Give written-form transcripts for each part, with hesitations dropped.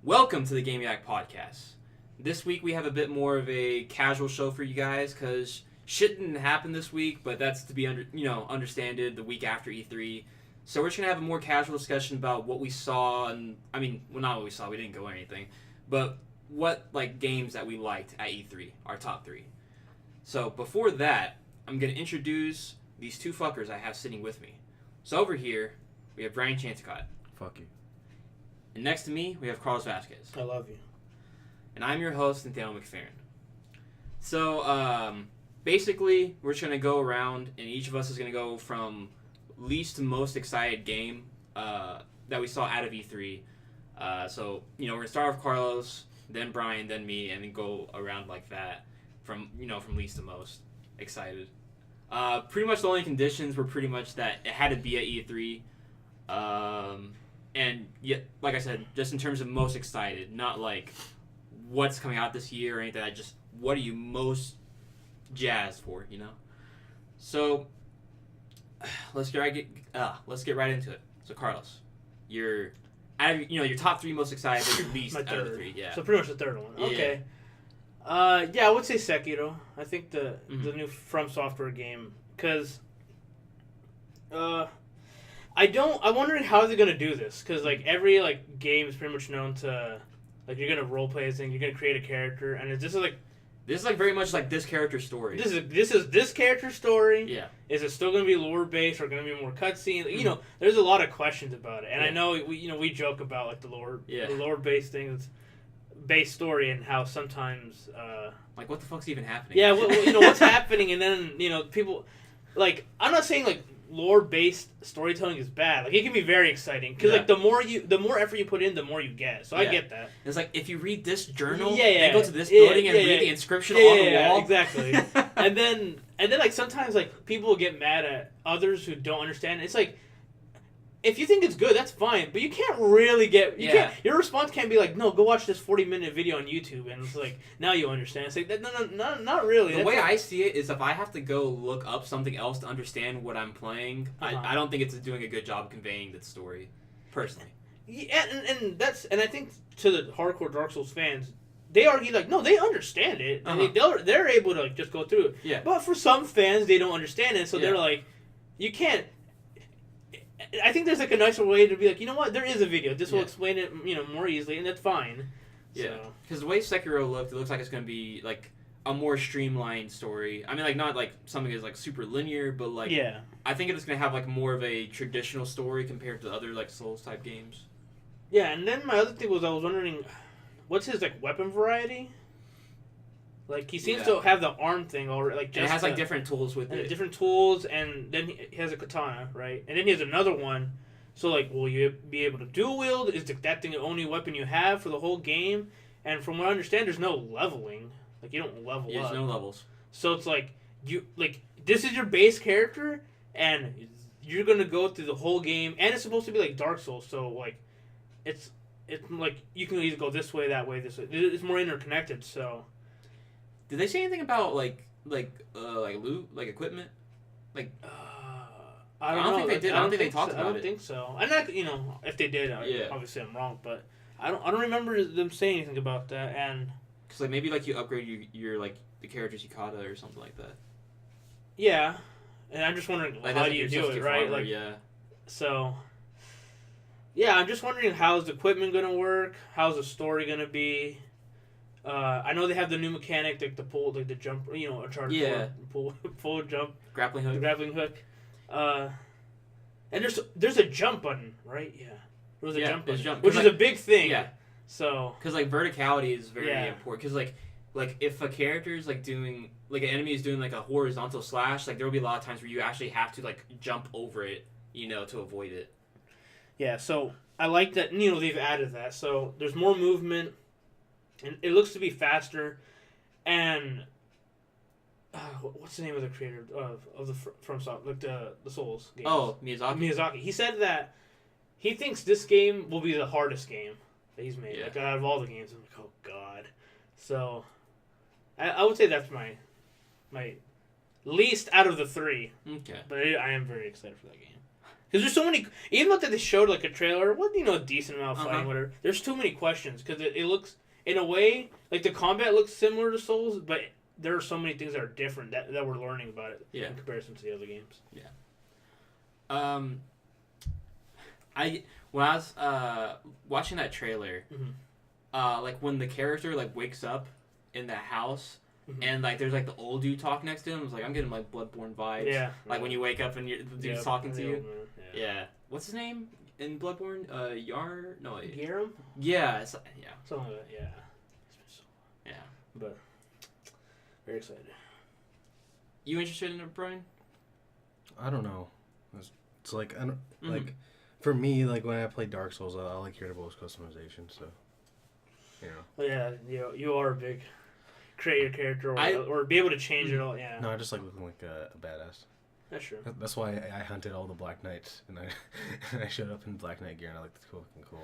Welcome to the Game Yak Podcast. This week we have a bit more of a casual show for you guys because shit didn't happen this week, but that's to be understanded the week after E3. So we're just gonna have a more casual discussion about what we saw, and not what we saw. We didn't go or anything, but what games that we liked at E3, our top 3. So before that, I'm gonna introduce these two fuckers I have sitting with me. So over here we have Brian Chanticott. Fuck you. And next to me, we have Carlos Vasquez. I love you. And I'm your host, Nathaniel McFerrin. So, basically, we're just going to go around, and each of us is going to go from least to most excited game that we saw out of E3. So, we're going to start with Carlos, then Brian, then me, and then go around like that from least to most excited. Pretty much the only conditions were pretty much that it had to be at E3. And yet, like I said, just in terms of most excited, not like what's coming out this year or anything. Just what are you most jazzed for, So let's get right into it. So Carlos, your top 3 most excited, but your least out of the 3. Yeah. So pretty much the third one. Okay. I would say Sekiro. I think the new From Software game, because I'm wondering how they're gonna do this, because every game is pretty much known to you're gonna role play a thing, you're gonna create a character, and this is very much like this character's story. This is this character's story. Yeah. Is it still gonna be lore based or gonna be more cutscenes? There's a lot of questions about it, and I know we joke about the lore based things, based story, and how sometimes what the fuck's even happening? Yeah, what's happening, and then people I'm not saying lore-based storytelling is bad. It can be very exciting because the more effort you put in, the more you get. So I get that. It's if you read this journal, and go to this building and read the inscription on the wall. Exactly. and then sometimes people get mad at others who don't understand. It's if you think it's good, that's fine, but you can't really get your response can't be no, go watch this 40-minute video on YouTube, and it's now you understand. It's no, not really. The way I see it is if I have to go look up something else to understand what I'm playing, I don't think it's doing a good job conveying the story, personally. Yeah, and I think to the hardcore Dark Souls fans, they argue no, they understand it, and they're able to just go through it. Yeah. But for some fans, they don't understand it, so they're you can't. I think there's a nicer way to be you know what, there is a video. This will explain it, more easily, and that's fine. Yeah. Because the way Sekiro looked, it looks like it's going to be a more streamlined story. I mean, not something that's super linear, but I think it's going to have more of a traditional story compared to other Souls type games. Yeah, and then my other thing was I was wondering, what's his weapon variety? He seems to have the arm thing already. Just it has different tools with it. Different tools, and then he has a katana, right? And then he has another one. So will you be able to dual wield? Is that thing the only weapon you have for the whole game? And from what I understand, there's no leveling. You don't level up. There's no levels. So it's you this is your base character, and you're gonna go through the whole game, and it's supposed to be Dark Souls. So it's you can either go this way, that way, this way. It's more interconnected. So. Did they say anything about loot, equipment? I don't think they did. I don't think they talked about it. I don't think so. I'm not, if they did, obviously I'm wrong, but I don't remember them saying anything about that. And because maybe you upgrade your the character's Yukata or something like that. Yeah, and I'm just wondering how do you do it, right? Farmer, yeah. So. Yeah, I'm just wondering how's the equipment gonna work? How's the story gonna be? I know they have the new mechanic, the pull, the jump, a charge pull jump, grappling hook. The grappling hook. And there's a jump button, right? Yeah, there's a jump button, which is a big thing. Yeah. So. Because verticality is very important. Because if a character is doing an enemy is doing a horizontal slash, there will be a lot of times where you actually have to jump over it, to avoid it. Yeah. So I like that. They've added that. So there's more movement. And it looks to be faster, and what's the name of the creator of the From Software, the Souls games? Oh, Miyazaki. He said that he thinks this game will be the hardest game that he's made. Out of all the games, I'm oh god. So, I would say that's my least out of the 3. Okay. But I am very excited for that game. Because there's so many. Even though they showed like a trailer, a decent amount of fighting, whatever. There's too many questions because it looks, in a way, like the combat looks similar to Souls, but there are so many things that are different that we're learning about it in comparison to the other games. Yeah. When I was watching that trailer, like when the character like wakes up in the house. And like there's like the old dude talking next to him. It's like I'm getting like Bloodborne vibes. Yeah. Like when you wake up and the dude's talking to you. Yeah. What's his name in Bloodborne? Garum? Yeah. Yeah. Something like that. Yeah. Yeah. But very excited. You interested in it, Brian? I don't know. It's like I don't like for me like when I play Dark Souls, I like hearing about customization. So Yeah. You are a big. Create your character or be able to change it all. Yeah. No, I just like looking like a badass. That's true. That's why I hunted all the Black Knights and I showed up in Black Knight gear and I like the looking cool.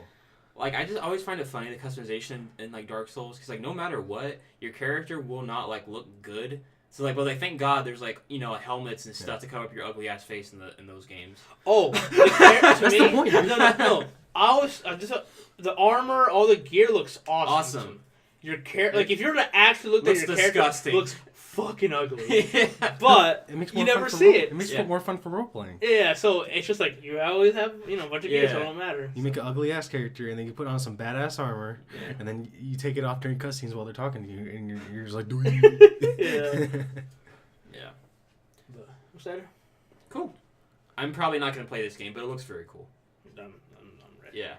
Like I just always find it funny the customization in like Dark Souls because like no matter what your character will not like look good. So like, but like thank God there's like helmets and stuff to cover up your ugly ass face in those games. Oh, that's the point. No. The armor, all the gear looks awesome. Your character, like if you were to actually look at your disgusting. Character, looks fucking ugly. But it makes you never see it. It makes it more fun for role playing. Yeah, so it's just like you always have a bunch of gear, so it don't matter. You make an ugly ass character, and then you put on some badass armor, and then you take it off during cutscenes while they're talking to you, and you're just like, Yeah. But I'm excited. Cool. I'm probably not gonna play this game, but it looks very cool. I'm ready. Yeah.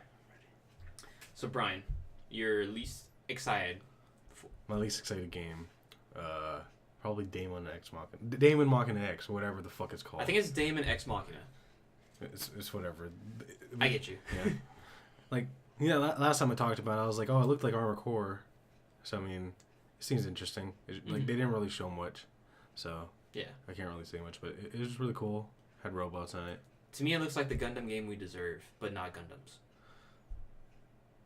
So Brian, your least excited for? My least excited game, probably Damon Machina X, whatever the fuck it's called. I think it's Damon X Machina. It's whatever. I get you. Yeah. Last time I talked about it, I was like, oh, it looked like Armored Core. So, I mean, it seems interesting. Like, they didn't really show much. So, yeah. I can't really say much, but it was really cool. Had robots on it. To me, it looks like the Gundam game we deserve, but not Gundams.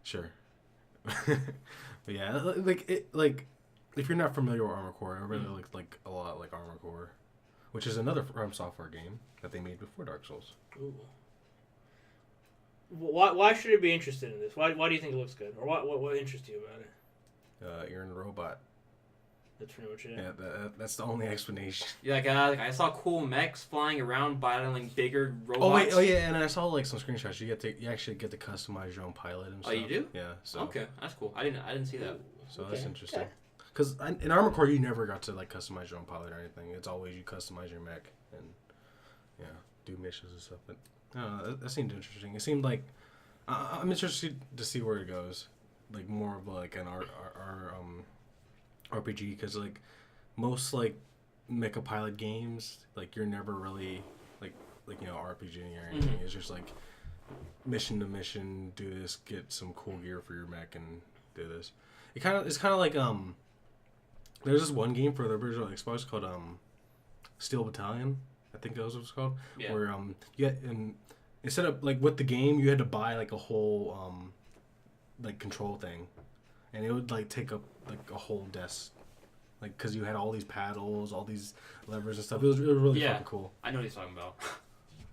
Sure. But yeah, if you're not familiar with Armored Core, it really looks like a lot like Armored Core, which is another From Software game that they made before Dark Souls. Ooh. Why should it be interested in this? Why do you think it looks good? Or what interests you about it? You're in a robot. That's pretty much it. Yeah, that's the only explanation. Yeah, like I saw cool mechs flying around battling bigger robots. Oh yeah, and I saw like some screenshots. You actually get to customize your own pilot and stuff. Oh, you do? Yeah. So. Okay, that's cool. I didn't see that. So that's interesting. Because in Armored Core, you never got to like customize your own pilot or anything. It's always you customize your mech and do missions and stuff. But I don't know, that seemed interesting. It seemed like I'm interested to see where it goes. Like more of like an RPG, because like most like mecha pilot games, like you're never really like RPGing or anything. It's just like mission to mission, do this, get some cool gear for your mech, and do this. It's kind of like there's this one game for the original Xbox called Steel Battalion, I think that was what it's called. Yeah. Where instead of like with the game, you had to buy like a whole like control thing, and it would like take up like a whole desk, like because you had all these paddles, all these levers and stuff. It was really fucking cool. I know what he's talking about.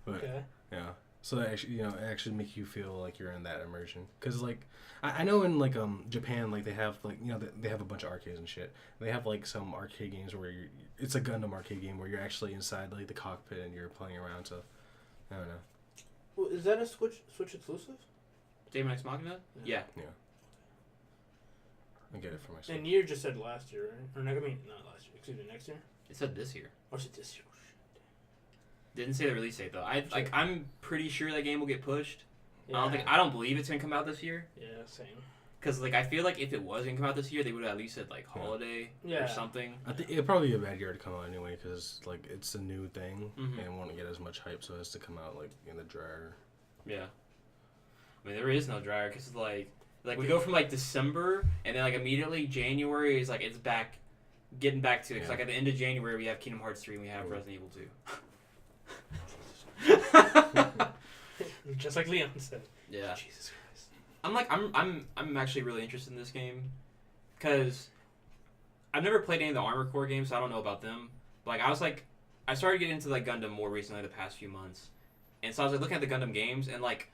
But, okay. Yeah. So that actually, it actually make you feel like you're in that immersion. Because like I know in like Japan, like they have like they have a bunch of arcades and shit. They have like some arcade games where it's a Gundam arcade game where you're actually inside like the cockpit and you're playing around. So I don't know. Well, is that a Switch exclusive? Damon X Machina? Yeah. I get it for myself. And you just said last year, right? Or not last year. Excuse me, next year. It said this year. Or is it this year? Oh, shit. Didn't say the release date though. I'm pretty sure that game will get pushed. Yeah. I don't believe it's gonna come out this year. Yeah, same. Because like I feel like if it was gonna come out this year, they would have at least said like holiday or something. I think it'd probably be a bad year to come out anyway, because like it's a new thing and it won't get as much hype, so it has to come out like in the dryer. Yeah. I mean, there is no dryer because like we go from like December and then like immediately January is like it's back, getting back to it. Because like at the end of January we have Kingdom Hearts 3 and we have Resident Evil 2. Just like Leon said. Yeah. Jesus Christ. I'm actually really interested in this game because I've never played any of the Armored Core games, so I don't know about them. But, like I started getting into like Gundam more recently the past few months, And so I was like looking at the Gundam games, and like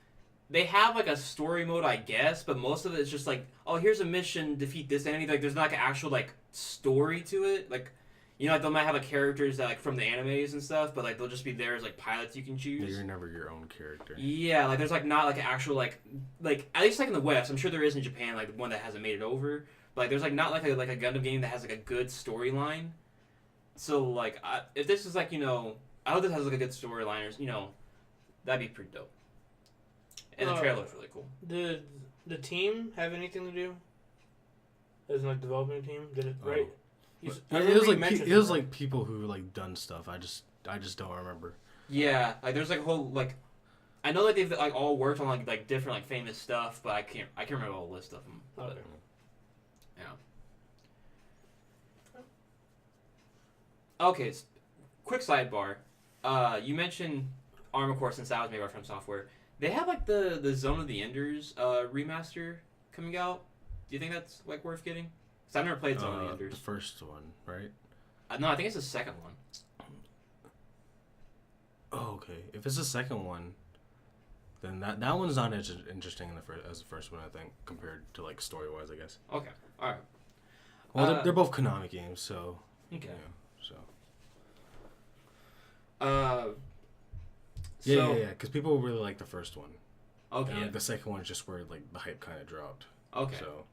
they have like a story mode, I guess, but most of it is just like, oh, here's a mission, defeat this enemy. Like there's not like an actual like story to it. Like, you know, like they might have like characters that like from the animes and stuff, but like they'll just be there as like pilots you can choose. Yeah, you're never your own character. Yeah, like there's like not like an actual like at least like in the West, I'm sure there is in Japan, like one that hasn't made it over. But like there's like not like a Gundam game that has like a good storyline. So like if this is like, you know, I hope this has like a good storyline, or you know, that'd be pretty dope. And the trailer looks really cool. Did the team have anything to do? As in like developing a team, did it right? It was like people who like done stuff. I just don't remember. Yeah, like there's like a whole like, I know that they've like all worked on like different like famous stuff, but I can't remember the whole list of them. Okay. But, yeah. Okay, quick sidebar. You mentioned Armored Core, since that was made by From Software. They have like the Zone of the Enders remaster coming out. Do you think that's like worth getting? Because I've never played Zone of the Enders. The first one, right? No, I think it's the second one. Oh, okay. If it's the second one, then that one's not as interesting as the first one, I think, compared to like story wise, I guess. Okay, all right. Well, they're both Konami games, so okay. So. Yeah, because people really like the first one. Okay. And, like, the second one is just where like the hype kind of dropped. Okay. So.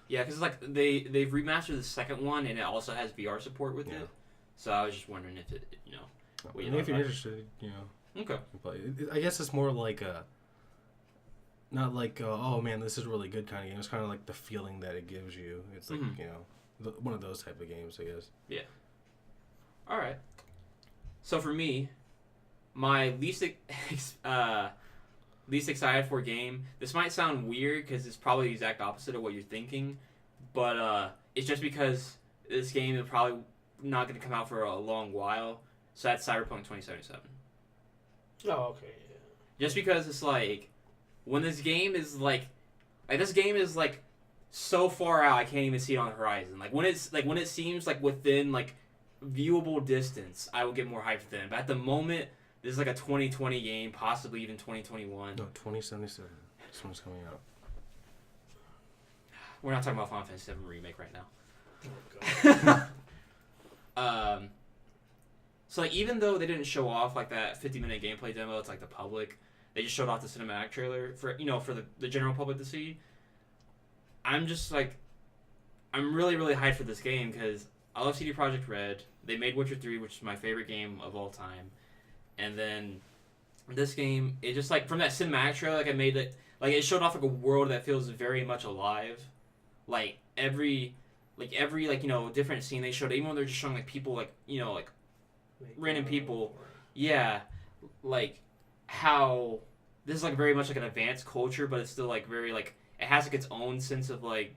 Yeah, because like they've remastered the second one, and it also has VR support with it. So I was just wondering if it, you know. If you're interested, you know. Okay. I guess it's more like not like oh man, this is really good kind of game. It's kind of like the feeling that it gives you. It's like you know, one of those type of games, I guess. Yeah. All right. So for me, my least excited for game. This might sound weird because it's probably the exact opposite of what you're thinking, but it's just because this game is probably not going to come out for a long while. So that's Cyberpunk 2077. Oh, okay. Yeah. Just because it's like when this game is like this game is like so far out, I can't even see it on the horizon. Like when it seems like within like viewable distance, I will get more hyped then. But at the moment, this is like a 2020 game, possibly even 2021. No, 2077. This one's coming out. We're not talking about Final Fantasy VII Remake right now. Oh, God. So like even though they didn't show off like that 50-minute gameplay demo, it's like the public, they just showed off the cinematic trailer for the general public to see. I'm just like, I'm really really hyped for this game because I love CD Projekt Red. They made Witcher 3, which is my favorite game of all time. And then this game, it just like from that cinematic trailer, like it showed off like a world that feels very much alive. Like every you know different scene they showed, even when they're just showing like people like you know like random people, yeah, like how this is like very much like an advanced culture, but it's still like very like it has like its own sense of like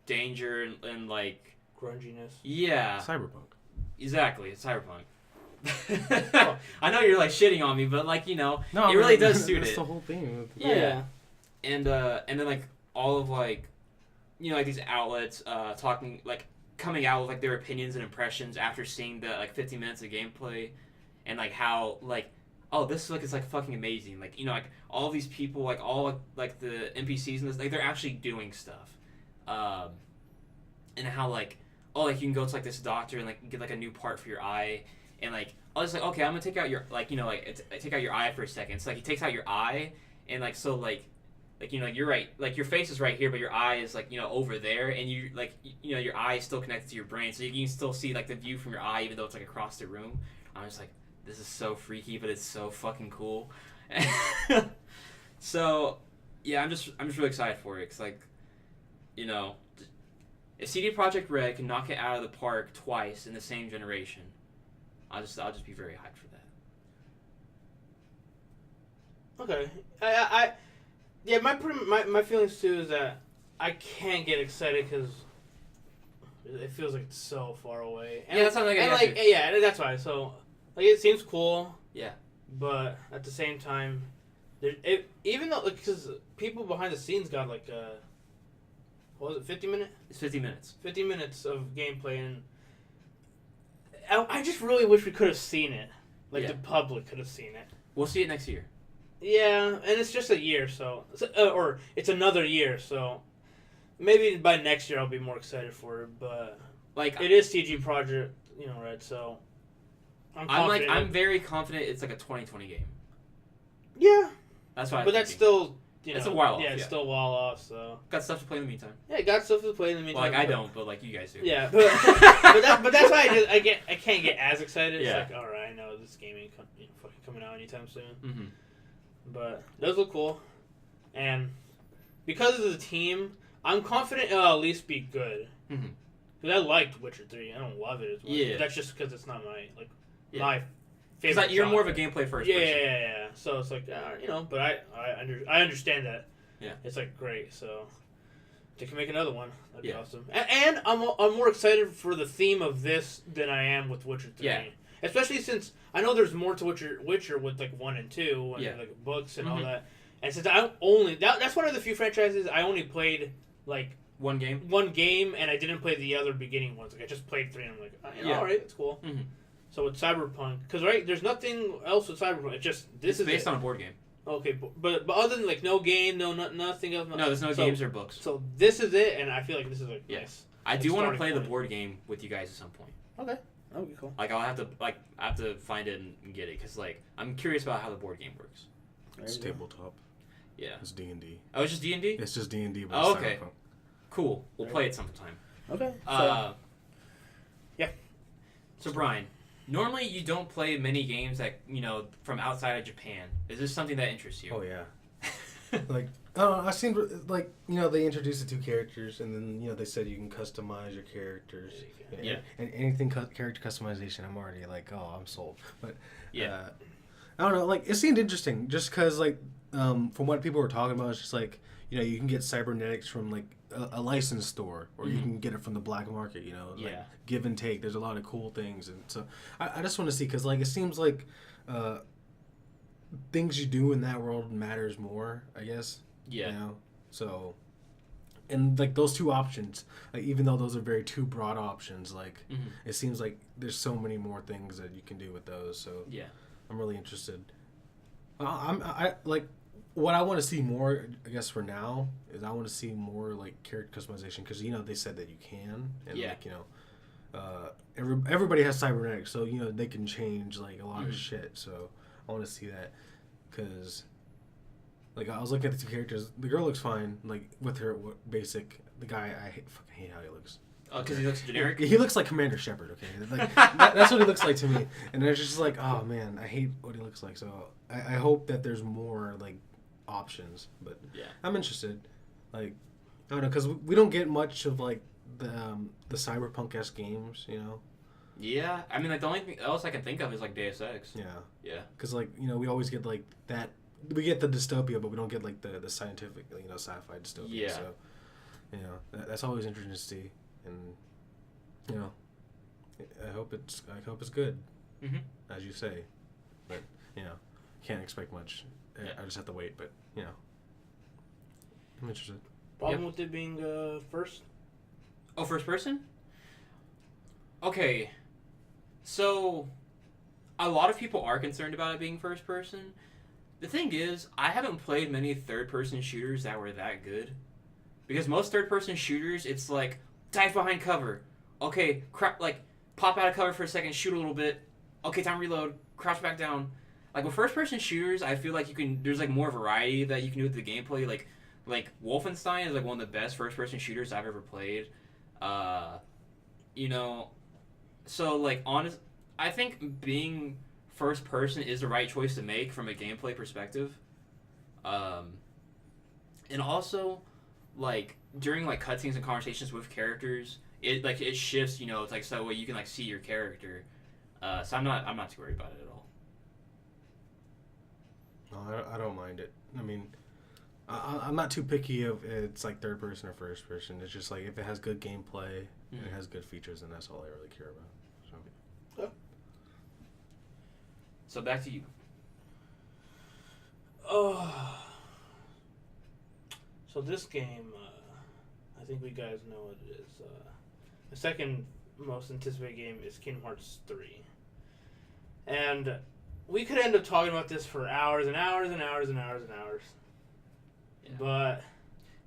danger and like grunginess. Yeah, Cyberpunk. Exactly, it's Cyberpunk. I know you're like shitting on me, but like you know, no, it really does suit that's it. the whole thing. Yeah. And then like all of like, you know, like these outlets talking like coming out with like their opinions and impressions after seeing the like 50 minutes of gameplay, and like how like oh this like is like fucking amazing, like you know like all these people like all like the NPCs and this like they're actually doing stuff, and how like oh like you can go to like this doctor and like get like a new part for your eye. And like I was like, okay, I'm gonna take out your like you know like take out your eye for a second. So like he takes out your eye, and like so like you know you're right, like your face is right here, but your eye is like you know over there, and you like you know your eye is still connected to your brain, so you can still see like the view from your eye, even though it's like across the room. I'm just like, this is so freaky, but it's so fucking cool. So yeah, I'm just really excited for it, cause like you know if CD Projekt Red can knock it out of the park twice in the same generation, I'll just be very hyped for that. Okay, I yeah, my feelings too is that I can't get excited because it feels like it's so far away. And, yeah, that's something. Yeah, that's why. So like it seems cool. Yeah. But at the same time, even though because people behind the scenes got like what was it, 50 minutes? It's 50 minutes. 50 minutes of gameplay, and I just really wish we could have seen it. Like the public could have seen it. We'll see it next year. Yeah, and it's just a year, or it's another year, so maybe by next year I'll be more excited for it. But Like it is CG Project, Red. So I'm very confident it's like a 2020 game. Yeah, That's why. but that's still it's a while off. Yeah, it's still a while off. So got stuff to play in the meantime. yeah, got stuff to play in the meantime. Like I don't, but like you guys do. Yeah, but that's why I can't get as excited. It's like, all right, I know this game ain't fucking coming out anytime soon. Mm-hmm. But it does look cool, and because of the team, I'm confident it'll at least be good. Mm-hmm. Because I liked Witcher 3. I don't love it as much. Yeah. But that's just because it's not my Yeah. favorite. You're more of a gameplay first person. Yeah. So it's like, but I understand that. Yeah. It's like great. So they can make another one. That'd be awesome. And I'm more excited for the theme of this than I am with Witcher 3. Yeah. Especially since I know there's more to Witcher with like 1 and 2 and like books and all Mm-hmm. that. And since that's one of the few franchises I only played like one game, and I didn't play the other beginning ones. Like I just played 3, and I'm like, all right, it's cool. Mm-hmm. So with Cyberpunk, because there's nothing else with Cyberpunk. It's just it's based on a board game. Okay, but other than like no game, nothing else. No, there's no games or books. So this is it, and I feel like this is like nice. I do want to play the point. board game with you guys at some point. Okay, that would be cool. Like I have to find it and get it because like I'm curious about how the board game works. It's tabletop. Yeah. It's D&D. Oh, it's just D&D? It's just D&D. Oh, okay. Cool. We'll play it sometime. Okay. Yeah. So Brian, normally you don't play many games that from outside of Japan. Is this something that interests you? Oh yeah. Like I've seen like they introduced the 2 characters and then they said you can customize your characters. Yeah. And anything character customization, I'm already like, oh, I'm sold. But yeah. I don't know. Like it seemed interesting just because like from what people were talking about, it's just like you can get cybernetics from like a licensed store, or you can get it from the black market. Like give and take. There's a lot of cool things, and so I just want to see because like it seems like things you do in that world matters more, I guess. Yeah. So, and like those 2 options, like even though those are very 2 broad options, like it seems like there's so many more things that you can do with those. So yeah, I'm really interested. I like. What I want to see more, I guess, for now is I want to see more like character customization because they said that you can, and everybody has cybernetics, so they can change like a lot of shit. So I want to see that because like I was looking at the 2 characters. The girl looks fine, like with her basic. The guy fucking hate how he looks. Oh, because he looks generic. He looks like Commander Shepard. Okay, like that's what he looks like to me, and it's just like, oh man, I hate what he looks like. So I hope that there's more like options, but I'm interested. Like I don't know, because we don't get much of like the cyberpunk-esque games, Yeah, I mean like the only thing else I can think of is like Deus Ex. Yeah, because like we always get like that. We get the dystopia, but we don't get like the scientific sci-fi dystopia. Yeah. So that's always interesting to see, and I hope it's good, as you say, but can't expect much. I just have to wait, but I'm interested. Problem with it being first? Oh, first person? Okay, so a lot of people are concerned about it being first person. The thing is, I haven't played many third person shooters that were that good. Because most third person shooters, it's like, dive behind cover. Okay, pop out of cover for a second, shoot a little bit. Okay, time to reload, crouch back down. Like with first person shooters, I feel like there's like more variety that you can do with the gameplay. Like Wolfenstein is like one of the best first person shooters I've ever played. So like I think being first person is the right choice to make from a gameplay perspective. And also like during like cutscenes and conversations with characters, it shifts, it's like so you can like see your character. So I'm not too worried about it at all. No, I don't mind it. I mean, I'm not too picky if it's like third person or first person. It's just like if it has good gameplay and it has good features, then that's all I really care about. So, so back to you. Oh. So this game, I think we guys know what it is. The second most anticipated game is Kingdom Hearts 3. And we could end up talking about this for hours and hours and hours and hours and hours. Yeah. But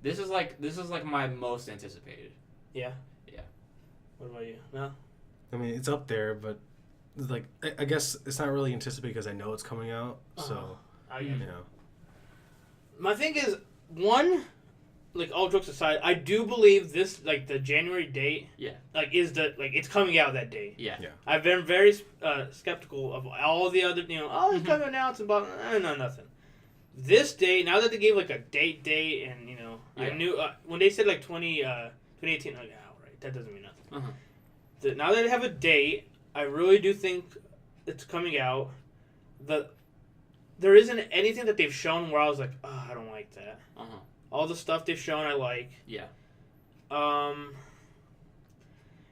this is like my most anticipated. Yeah. Yeah. What about you? No. I mean, it's up there, but like I guess it's not really anticipated because I know it's coming out. So you know. My thing is, one, like all jokes aside, I do believe this, like the January date, like is it's coming out that day. Yeah. I've been very skeptical of all the other, it's coming out and blah, no, nothing. This date, now that they gave like a date, and I knew when they said like 2018, like right, that doesn't mean nothing. Now that they have a date, I really do think it's coming out. There isn't anything that they've shown where I was like, I don't like that. All the stuff they've shown, I like. Yeah. And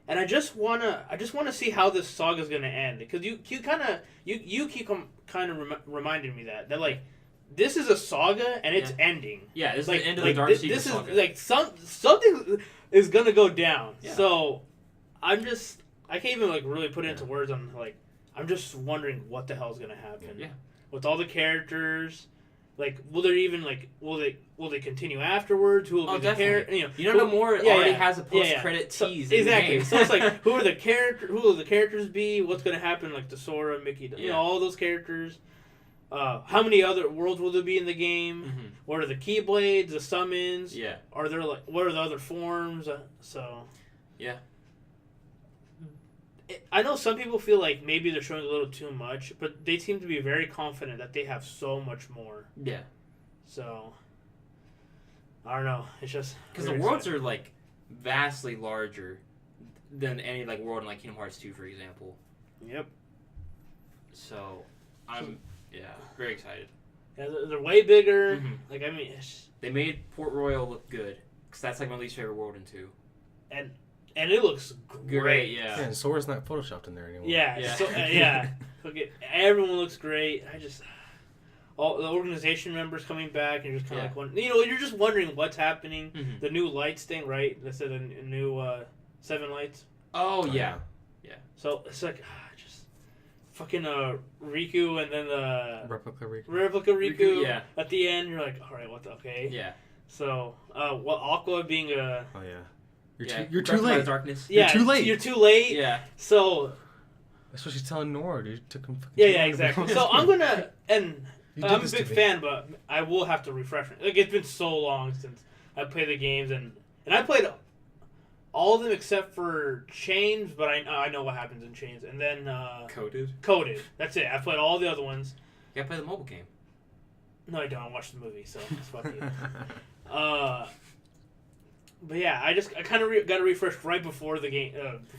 I just wanna see how this saga's gonna end, because you keep kind of reminding me that like this is a saga and it's ending. Yeah, this is like, the end of the Dark Secret this saga. is like something is gonna go down. Yeah. So I can't even like really put it into words. I'm just wondering what the hell is gonna happen. Yeah. With all the characters, like will they continue afterwards? Who will be the character? You know, more already has a post-credit tease. Exactly. So it's like who will the characters be? What's gonna happen? Like to Sora, Mickey, all those characters. How many other worlds will there be in the game? Mm-hmm. What are the Keyblades, the summons? Yeah. Are there what are the other forms? Yeah. I know some people feel like maybe they're showing a little too much, but they seem to be very confident that they have so much more. Yeah. So, I don't know. It's just because the worlds are like vastly larger than any like world in like Kingdom Hearts 2, for example. Yep. So, I'm very excited. Yeah, they're way bigger. Mm-hmm. Like I mean, they made Port Royal look good because that's like my least favorite world in 2. And it looks great. Yeah. And Sora's not photoshopped in there anymore. Yeah. So, Okay, everyone looks great. All the organization members coming back and just kind of like you're just wondering what's happening. Mm-hmm. The new lights thing, right? They said a new 7 lights. Oh yeah. So it's like just fucking Riku and then the Replica Riku. Yeah. At the end, you're like, all right, okay. Yeah. So Aqua being a. Oh yeah. You're too late. Darkness. Yeah, you're too late. You're too late. Yeah. So. That's what she's telling Nora, dude. Took him. Yeah, exactly. So I'm gonna I'm a this big to me. fan, but I will have to refresh it. Like it's been so long since I played the games, and I played all of them except for Chains, but I know what happens in Chains, and then Coded. That's it. I played all the other ones. You gotta play the mobile game. No, I don't. I watched the movie, so fuck you. But yeah, I kind of got to refresh right before the game,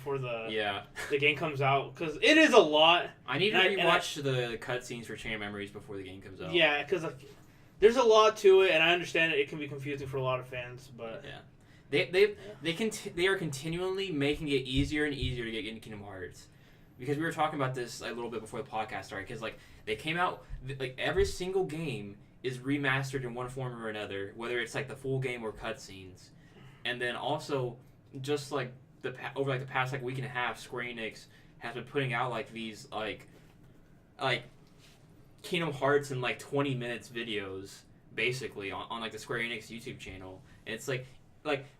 the game comes out, because it is a lot. I need to rewatch the cutscenes for Chain of Memories before the game comes out. Yeah, because there's a lot to it, and I understand it can be confusing for a lot of fans, but they are continually making it easier and easier to get into Kingdom Hearts, because we were talking about this a little bit before the podcast started, because like they came out like every single game is remastered in one form or another, whether it's like the full game or cutscenes. And then also, just like over like the past like week and a half, Square Enix has been putting out like these like Kingdom Hearts in like 20 minutes videos, basically on like the Square Enix YouTube channel. And it's like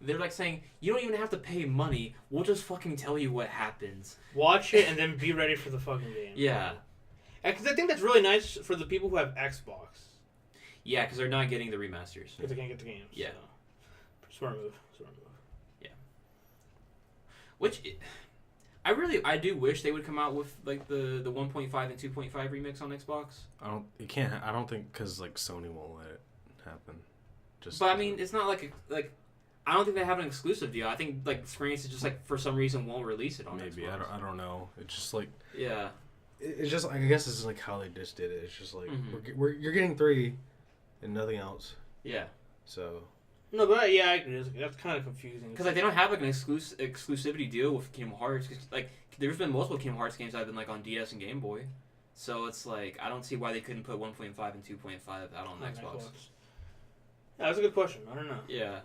they're like saying, you don't even have to pay money. We'll just fucking tell you what happens. Watch it and then be ready for the fucking game. Yeah. Because I think that's really nice for the people who have Xbox. Yeah, because they're not getting the remasters. Because they can't get the games. Yeah. So. Smart move. Yeah. Which, I do wish they would come out with like the 1.5 and 2.5 remix on Xbox. I don't think because like Sony won't let it happen. But I mean, it's not like I don't think they have an exclusive deal. I think like Square Enix is just like for some reason won't release it on maybe Xbox. I don't know. It's just like yeah. It's just I guess this is like how they just did it. It's just like you're getting 3 and nothing else. Yeah. So. No, but yeah, I agree. That's kind of confusing. Because like they don't have like an exclusivity deal with Kingdom Hearts. Cause, like there's been multiple Kingdom Hearts games that have been like on DS and Game Boy, so it's like I don't see why they couldn't put 1.5 and 2.5 out on Xbox. Yeah, that's a good question. I don't know. Yeah.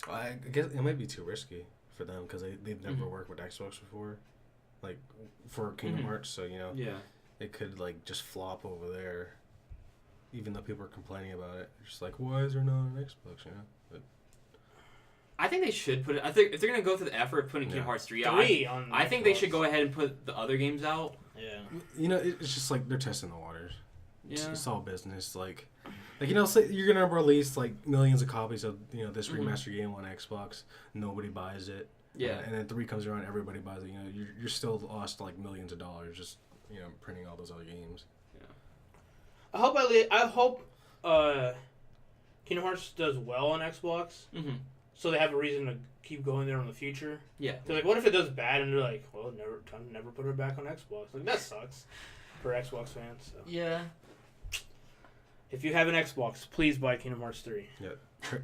I guess it might be too risky for them because they've never worked with Xbox before, like for Kingdom Hearts. So Yeah. it could like just flop over there, even though people are complaining about it. Just like, why is there not an Xbox? You know. But I think they should put it. I think if they're gonna go through the effort of putting Kingdom Hearts 3 out, I think Xbox. they should go ahead and put the other games out. Yeah. You know, it's just like they're testing the waters. Yeah. It's all business. Like you know, say you're gonna release like millions of copies of this remastered game on Xbox. Nobody buys it. Yeah. And then 3 comes around, everybody buys it. You know, you're still lost like millions of dollars just printing all those other games. Yeah. I hope Kingdom Hearts does well on Xbox, so they have a reason to keep going there in the future. Yeah. They're like, what if it does bad, and they're like, well, never put it back on Xbox. Like that sucks for Xbox fans. So. Yeah. If you have an Xbox, please buy Kingdom Hearts 3. Yeah.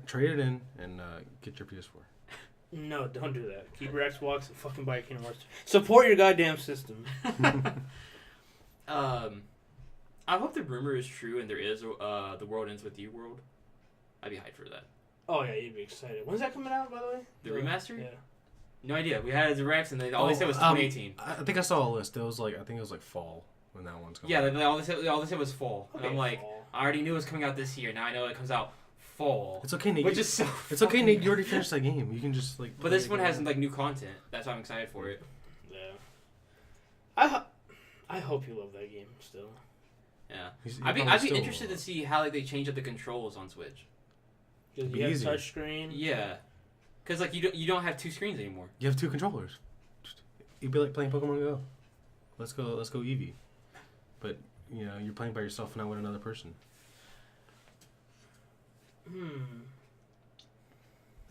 Trade it in and get your PS4. No, don't do that. Keep your Xbox and fucking buy Kingdom Hearts 3. Support your goddamn system. I hope the rumor is true and there is the World Ends With You world. I'd be hyped for that. Oh yeah, you'd be excited. When's that coming out, by the way? The remaster? Yeah. No idea. We had a direct and all they said was 2018. I think I saw a list. It was like fall when that one's coming. Yeah, all they said was fall. Okay, and I'm like, fall. I already knew it was coming out this year. Now I know it comes out fall. It's okay, Nate. Which is so. It's okay, Nate. You already finished that game. You can just like. But this one has like new content. That's why I'm excited for it. Yeah. I hope you love that game still. Yeah. I'd be interested to see how like they change up the controls on Switch. Because you have touchscreen. Yeah. Because like you don't have 2 screens anymore. You have 2 controllers. You'd be like playing Pokemon Go. Let's go Eevee. But you're playing by yourself, not with another person.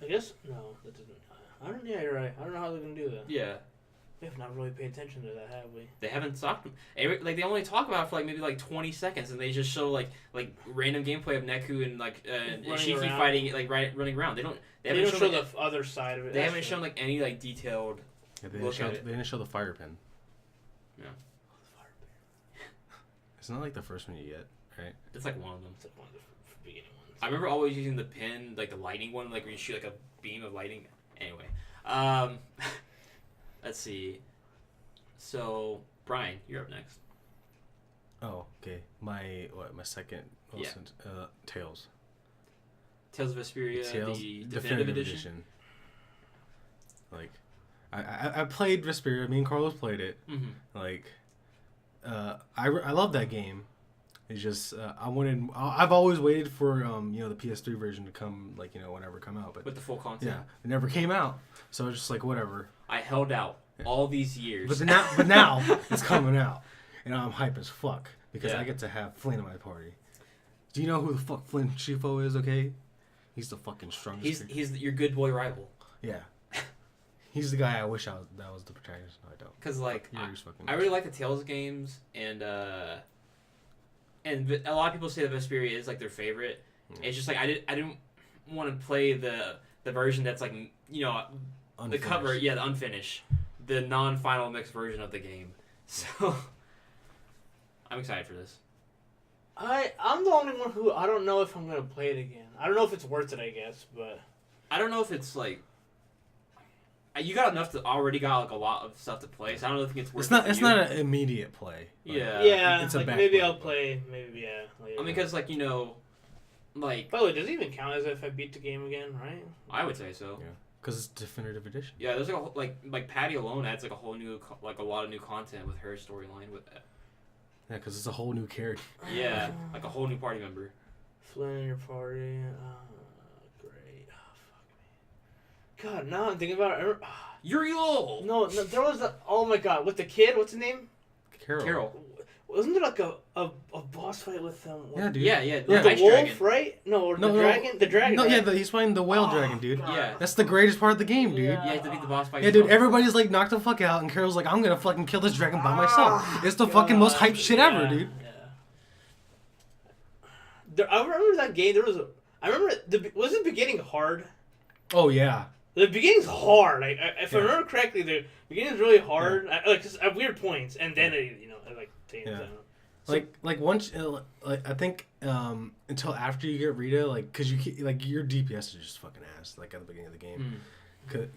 I guess no, that doesn't. I don't. Yeah, you're right. I don't know how they're gonna do that. Yeah. We have not really paid attention to that, have we? They haven't talked. Like they only talk about it for like maybe like 20 seconds, and they just show like random gameplay of Neku and like Shiki fighting like running around. They don't show the other side of it. They haven't shown like any like detailed. Yeah, they didn't show the fire pin. Yeah. The fire pin. It's not like the first one you get, right? It's like one of them. It's like one of the beginning ones. I remember always using the pin, like the lightning one, like where you shoot like a beam of lightning. Anyway, let's see. So Brian, you're up next. Oh, okay. My second Tales. Tales of Vesperia, the definitive edition. Like, I played Vesperia. Me and Carlos played it. Mm-hmm. Like, I love that game. It's just I've always waited for the PS3 version to come, like whenever it come out, but with the full content. Yeah, it never came out. So it's just like whatever. I held out all these years. But now it's coming out, and I'm hype as fuck because I get to have Flynn in my party. Do you know who the fuck Flynn Schifo is? Okay, he's the fucking strongest. He's your good boy rival. Yeah. He's the guy I wish that was the protagonist. No, I don't. Because like I really like the Tales games, and a lot of people say that Vesperia is like their favorite. Mm. It's just like I didn't want to play the version that's like the cover, the unfinished, the non-final mixed version of the game. So I'm excited for this. I'm the only one who I don't know if I'm gonna play it again. I don't know if it's worth it, I guess, but I don't know if it's like. You got enough to already got like a lot of stuff to play, so I don't know if it's worth it. It's not an immediate play. Yeah. It's like maybe I'll play. Maybe later. I mean, because like like. By the way, does it even count as if I beat the game again? Right? I would say so. Yeah. Because it's definitive edition. Yeah, there's like Patty alone adds like a whole new a lot of new content with her storyline with that. Yeah, because it's a whole new character. Yeah, like a whole new party member. Flynn in your party. Great. Oh, fuck me. God, now I'm thinking about it. Uriel! No, there was oh my god, with the kid, what's his name? Carol. Wasn't there like a boss fight with them? Yeah, dude. Yeah. The wolf, dragon. Right? No, the dragon? The dragon, No, right? yeah, he's fighting the whale dragon, dude. God. Yeah. That's the greatest part of the game, dude. Yeah, you have to beat the boss fight. Yeah, dude, everybody's like knocked the fuck out, and Carol's like, I'm gonna fucking kill this dragon by myself. It's the fucking most hyped shit ever, dude. Yeah. I remember that game, was the beginning hard? Oh, yeah. The beginning's hard. If I remember correctly, the beginning's really hard. Yeah. At weird points, and then it takes down. Like once, I think until after you get Rita, like, cause your DPS is just fucking ass, like at the beginning of the game,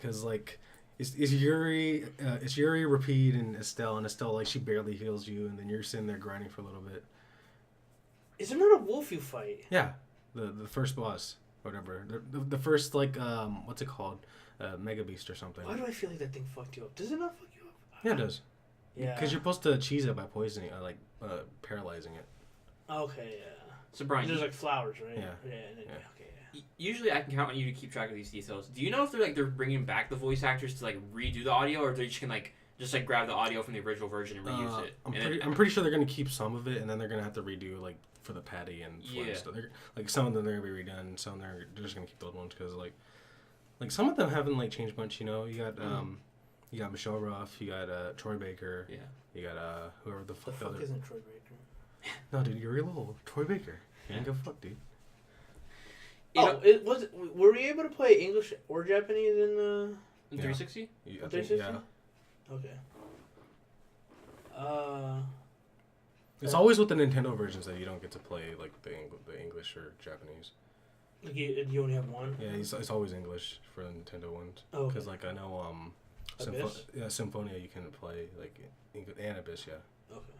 cause like It's Yuri, Repeat, and Estelle, like, she barely heals you, and then you're sitting there grinding for a little bit. Is there not a wolf you fight? Yeah, the first boss, whatever. The first, like, what's it called? Mega Beast or something. Why do I feel like that thing fucked you up? Does it not fuck you up? Yeah, it does. Yeah. Because you're supposed to cheese it by poisoning, paralyzing it. Okay, yeah. So Brian, There's like flowers, right? Yeah. Yeah. Okay, yeah. Usually I can count on you to keep track of these details. Do you know if they're bringing back the voice actors to like redo the audio, or they just can just grab the audio from the original version and reuse it? I'm pretty sure they're gonna keep some of it, and then they're gonna have to redo like for the Patty and stuff. Like some of them they're gonna be redone, some they're just gonna keep the old ones because like some of them haven't like changed much. You know, you got Michelle Ruff, you got Troy Baker, you got whoever the fuck isn't Troy Baker? No, dude, you're a little Troy Baker. You ain't give a fuck, dude. Were we able to play English or Japanese in the 360? Yeah. 360? Yeah. Okay. It's always with the Nintendo versions that you don't get to play like the English or Japanese. Like you only have one? Yeah, it's always English for the Nintendo ones. Oh. Because like I know Symphonia you can play like and Abyss, yeah. Okay.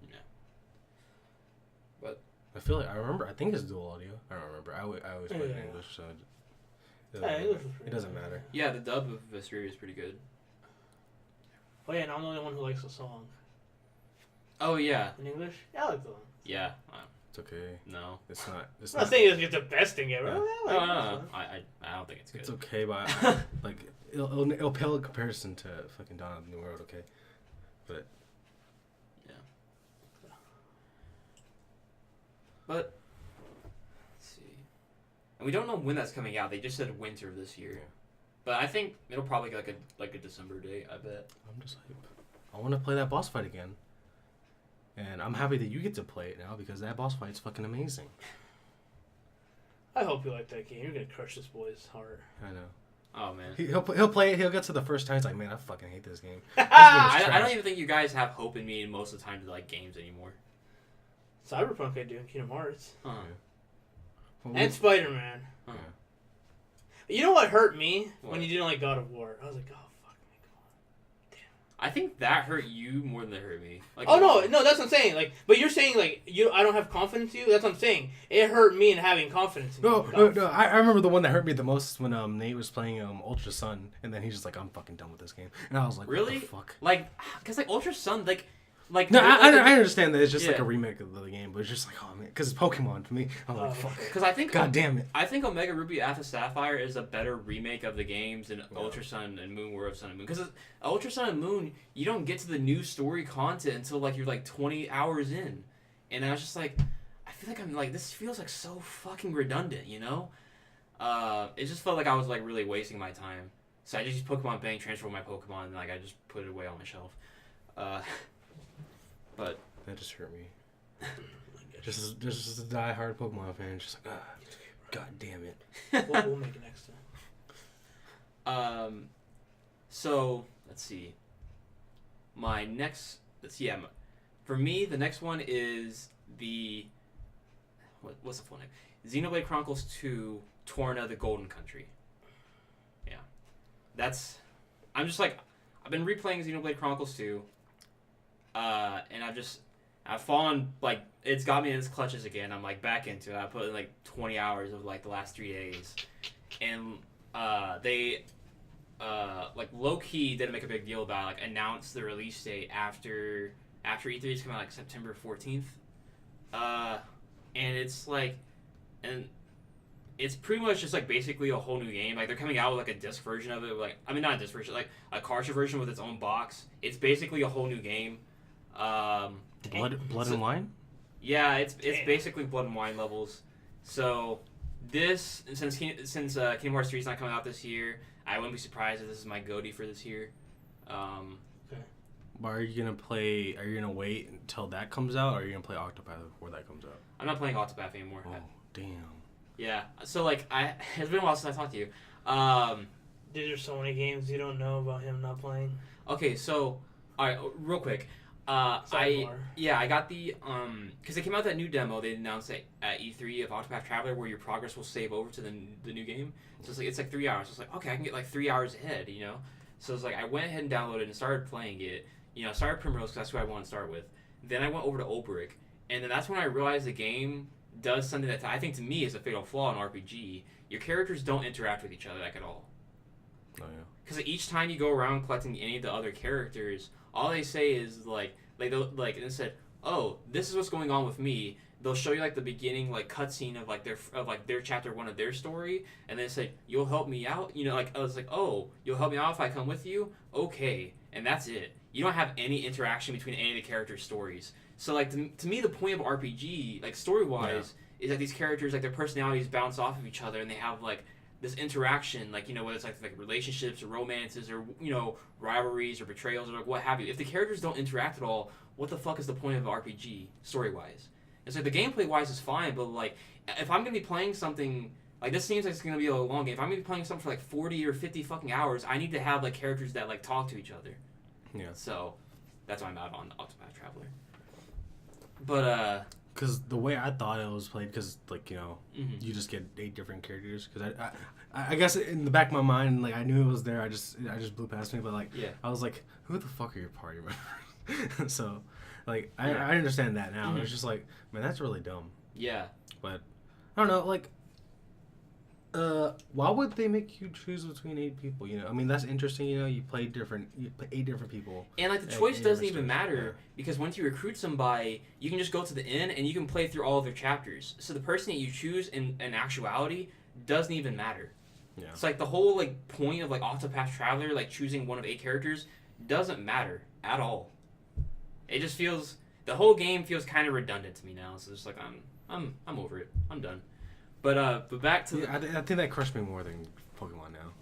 Yeah. But I feel like I think it's dual audio. I don't remember. I always play in English, so it doesn't matter. Yeah, the dub of Vesperia is pretty good. Oh yeah, and I'm the only one who likes the song. Oh yeah. In English? Yeah, I like the song. Yeah. It's okay. No. It's not. I'm not saying it's the best thing ever. Yeah. No. I don't think it's good. It's okay, but like it'll pale in comparison to fucking Dawn of the New World, okay? But yeah. But let's see. And we don't know when that's coming out. They just said winter of this year. Yeah. But I think it'll probably be like a December date, I bet. I'm just hype. I want to play that boss fight again. And I'm happy that you get to play it now because that boss fight's fucking amazing. I hope you like that game. You're gonna crush this boy's heart. I know. Oh man. He'll play it. He'll get to the first time. He's like, man, I fucking hate this game. I don't even think you guys have hope in me most of the time to like games anymore. Cyberpunk I do. Kingdom Hearts. Huh. Well, And Spider-Man. Huh. You know what hurt me when you didn't like God of War? I was like, oh fuck me, come on. Damn. I think that hurt you more than it hurt me. Like, Oh no, that's what I'm saying. Like, but you're saying like I don't have confidence in you. That's what I'm saying. It hurt me in having confidence in you. No. I remember the one that hurt me the most when Nate was playing Ultra Sun, and then he's just like, I'm fucking done with this game, and I was like, really? What the fuck? Like, cause like Ultra Sun, No, I understand that it's just like a remake of the game, but it's just like, oh man, because it's Pokemon to me. I'm like, fuck. Because I think, God damn it. I think Omega Ruby Alpha Sapphire is a better remake of the games than Ultra Sun and Moon War of Sun and Moon. Because Ultra Sun and Moon, you don't get to the new story content until like you're like 20 hours in, and I was just like, I feel like I'm like this feels like so fucking redundant, you know? It just felt like I was like really wasting my time. So I just used Pokemon Bank, transferred my Pokemon, and like I just put it away on my shelf. But that just hurt me. just a die-hard Pokemon fan, just like, God damn it. We'll make it next time. So let's see. For me, the next one is what's the full name? Xenoblade Chronicles 2: Torna, the Golden Country. Yeah, I'm just like, I've been replaying Xenoblade Chronicles 2. And I've fallen, like, it's got me in its clutches again. I'm, like, back into it. I put in, like, 20 hours of, like, the last 3 days. And, they, like, low-key didn't make a big deal about it. Like, announced the release date after E3 is coming out, like, September 14th. And it's, like, and it's pretty much just, like, basically a whole new game. Like, they're coming out with, like, a disc version of it. Like, I mean, not a disc version, like, a cartridge version with its own box. It's basically a whole new game. Blood and Wine? Yeah, it's basically Blood and Wine levels. So this, since Kingdom Hearts 3 is not coming out this year, I wouldn't be surprised if this is my GOTY for this year. Okay. But are you gonna wait until that comes out, or are you gonna play Octopath before that comes out? I'm not playing Octopath anymore. Oh, damn. Yeah, so like it's been a while since I talked to you. There's so many games you don't know about him not playing. Okay, so all right, real quick. I got the because they came out with that new demo they announced at E3 of Octopath Traveler where your progress will save over to the new game. So it's like 3 hours. So it's like, okay, I can get like 3 hours ahead, you know. So it's like I went ahead and downloaded and started playing it. You know, started Primrose because that's who I want to start with. Then I went over to Olbrich, and then that's when I realized the game does something that I think to me is a fatal flaw in RPG. Your characters don't interact with each other like at all. Oh yeah. Because each time you go around collecting any of the other characters, all they say is and it said, "Oh, this is what's going on with me." They'll show you like the beginning like cutscene of their chapter 1 of their story, and then say, "You'll help me out." You know, like I was like, "Oh, you'll help me out if I come with you." Okay, and that's it. You don't have any interaction between any of the characters' stories. So like to me, the point of RPG, like story wise, is that these characters like their personalities bounce off of each other, and they have like this interaction, like, you know, whether it's like relationships or romances or, you know, rivalries or betrayals or like what have you. If the characters don't interact at all, what the fuck is the point of RPG story-wise? It's like the gameplay-wise is fine, but like if I'm gonna be playing something like this seems like it's gonna be a long game. If I'm gonna be playing something for like 40 or 50 fucking hours, I need to have like characters that like talk to each other. Yeah. So that's why I'm out on Octopath Traveler. But because the way I thought it was played, because like, you know, mm-hmm. you just get 8 different characters. Because I guess in the back of my mind, like I knew it was there. I just blew past me, but like I was like, who the fuck are your party members? So like I understand that now. Mm-hmm. It's just like, man, that's really dumb. Yeah. But I don't know, like. Why would they make you choose between 8 people? You know, I mean, that's interesting. You know, you play 8 different people, and like the choice doesn't even matter because once you recruit somebody, you can just go to the inn and you can play through all of their chapters. So the person that you choose in actuality doesn't even matter. Yeah. It's like the whole like point of like Octopath Traveler, like choosing one of 8 characters, doesn't matter at all. It just feels the whole game feels kind of redundant to me now. So it's like I'm over it. I'm done. But back to I think that crushed me more than Pokemon now.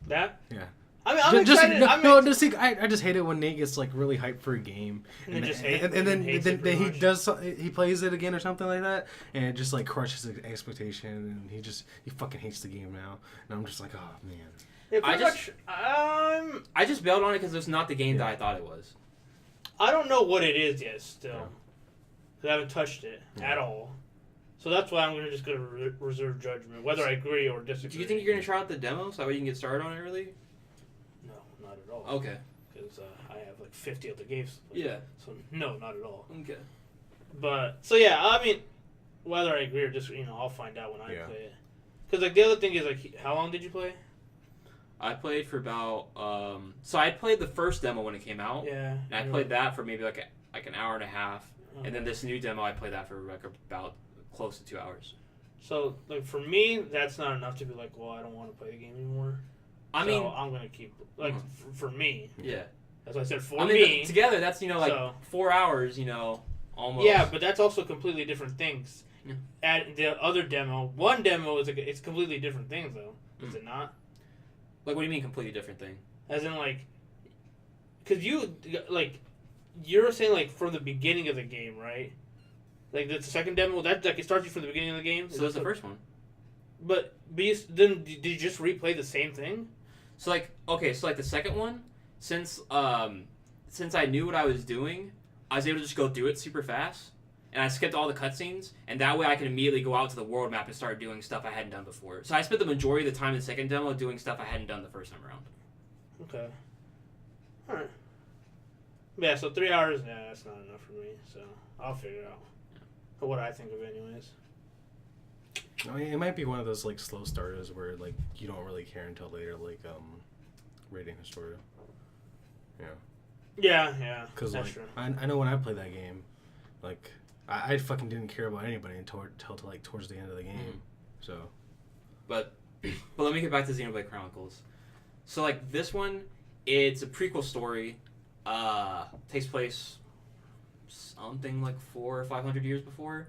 That? Yeah. I mean, I'm excited. I just hate it when Nate gets like really hyped for a game, and then he plays it again or something like that, and it just like crushes his expectation, and he fucking hates the game now, and I'm just like, oh man. Yeah, I just bailed on it because it's not the game that I thought it was. I don't know what it is yet still, because I haven't touched it at all. So that's why I'm just going to reserve judgment, whether I agree or disagree. Do you think you're going to try out the demo so that way you can get started on it early? No, not at all. Okay. Because I have like 50 other games. Yeah. So no, not at all. Okay. But, so yeah, I mean, whether I agree or disagree, I'll find out when I play it. Because like the other thing is like, how long did you play? I played for about, so I played the first demo when it came out. Yeah. And I played that for maybe like an hour and a half. Okay. And then this new demo, I played that for like about close to 2 hours. So, like, for me, that's not enough to be like, well, I don't want to play the game anymore. I mean, I'm going to keep, like, for me. Yeah. That's what I said, for me. Together, that's, like 4 hours, almost. Yeah, but that's also completely different things. Yeah. At the other demo, one demo is, it's completely different things, though. Is it not? Like, what do you mean completely different thing? As in, like, because you're saying, like, from the beginning of the game, right? Like the second demo, that like it starts you from the beginning of the game. So that's the first one. But then did you just replay the same thing? So like the second one, since I knew what I was doing, I was able to just go do it super fast, and I skipped all the cutscenes, and that way I could immediately go out to the world map and start doing stuff I hadn't done before. So I spent the majority of the time in the second demo doing stuff I hadn't done the first time around. Okay. All right. Yeah. So 3 hours. Yeah, that's not enough for me. So I'll figure it out. What I think of it, anyways. I mean, it might be one of those like slow starters where like you don't really care until later, like rating Historia. Yeah. Because that's like true. I know when I played that game, like I fucking didn't care about anybody until like towards the end of the game. Mm-hmm. So. But let me get back to Xenoblade Chronicles. So like this one, it's a prequel story. Takes place something like 400 or 500 years before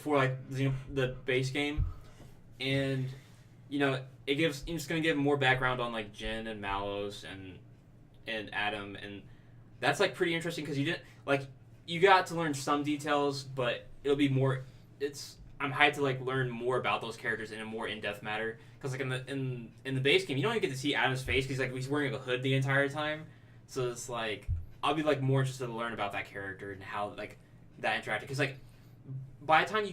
like the base game, and it's gonna give more background on like Jin and Malos and Adam, and that's like pretty interesting because you got to learn some details, but it'll be more. I'm hyped to like learn more about those characters in a more in-depth manner because like in the base game you don't even get to see Adam's face because like he's wearing a hood the entire time, so it's like I'll be like more interested to learn about that character and how like that interacted. Because like by the time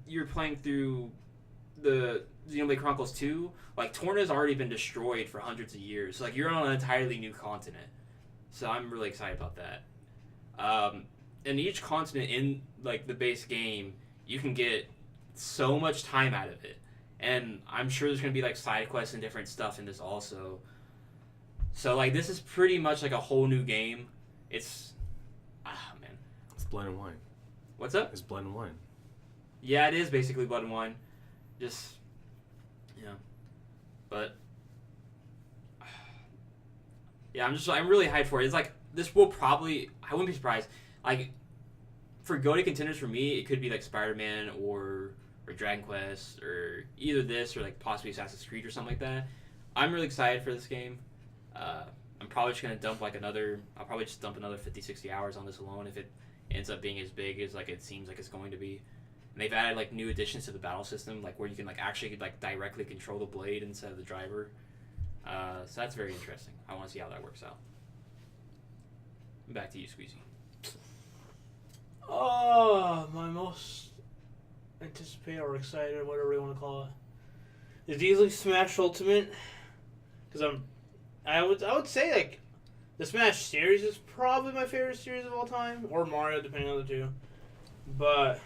you're playing through the Xenoblade Chronicles 2, like Torna's already been destroyed for hundreds of years. So, like you're on an entirely new continent. So I'm really excited about that. And each continent in like the base game, you can get so much time out of it. And I'm sure there's gonna be like side quests and different stuff in this also. So like this is pretty much like a whole new game. It's man. It's Blood and Wine. What's up? It's Blood and Wine. Yeah, it is basically Blood and Wine. Just but yeah, I'm really hyped for it. It's like this will probably, I wouldn't be surprised. Like for go-to contenders for me, it could be like Spider-Man or Dragon Quest or either this or like possibly Assassin's Creed or something like that. I'm really excited for this game. I'm probably just gonna I'll probably just dump another 50-60 hours on this alone if it ends up being as big as like it seems like it's going to be. And they've added like new additions to the battle system, like where you can like actually like directly control the blade instead of the driver. So that's very interesting. I want to see how that works out. Back to you, Squeezy. Oh, my most anticipated or excited, whatever you want to call it, is easily Smash Ultimate. Because I would say like the Smash series is probably my favorite series of all time, or Mario, depending on the two. But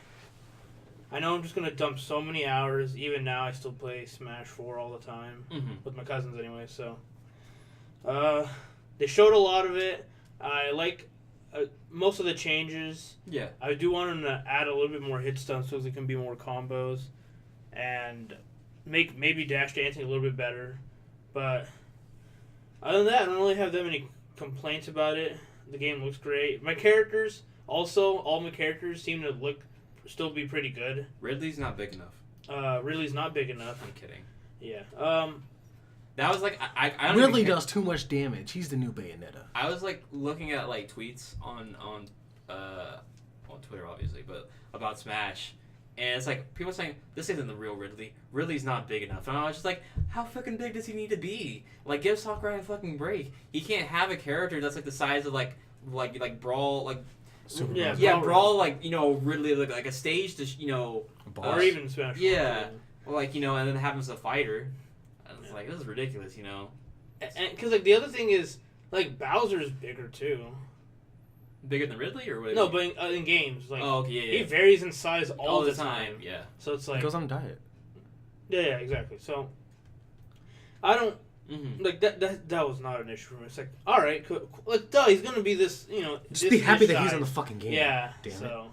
I know I'm just gonna dump so many hours. Even now, I still play Smash 4 all the time with my cousins anyway. So, they showed a lot of it. I like most of the changes. Yeah. I do want them to add a little bit more hit stun so there can be more combos, and make maybe dash dancing a little bit better. But other than that, I don't really have that many complaints about it. The game looks great. My characters also, all my characters seem to still be pretty good. Ridley's not big enough. Ridley's not big enough. I'm kidding. Yeah. That was like I don't Ridley even care. does too much damage. He's the new Bayonetta. I was like looking at like tweets on Twitter obviously, but about Smash, and it's like people saying this isn't the real Ridley. Ridley's not big enough, and I was just like, how fucking big does he need to be? Like, give Sakurai a fucking break. He can't have a character that's like the size of like Brawl like. Super Brawl like Ridley like a stage to or even Smash. Yeah, well, like and then have him as a fighter. It's like this is ridiculous, And because like the other thing is like Bowser's bigger too. Bigger than Ridley or what? No, but in games like he varies in size all the time. Yeah, so it's like he goes on a diet. Yeah, exactly. So I don't. Mm-hmm. Like that was not an issue for me. It's like, all right, cool. Like, duh, he's gonna be this, Just be happy that he's in the fucking game. Yeah, damn so. it.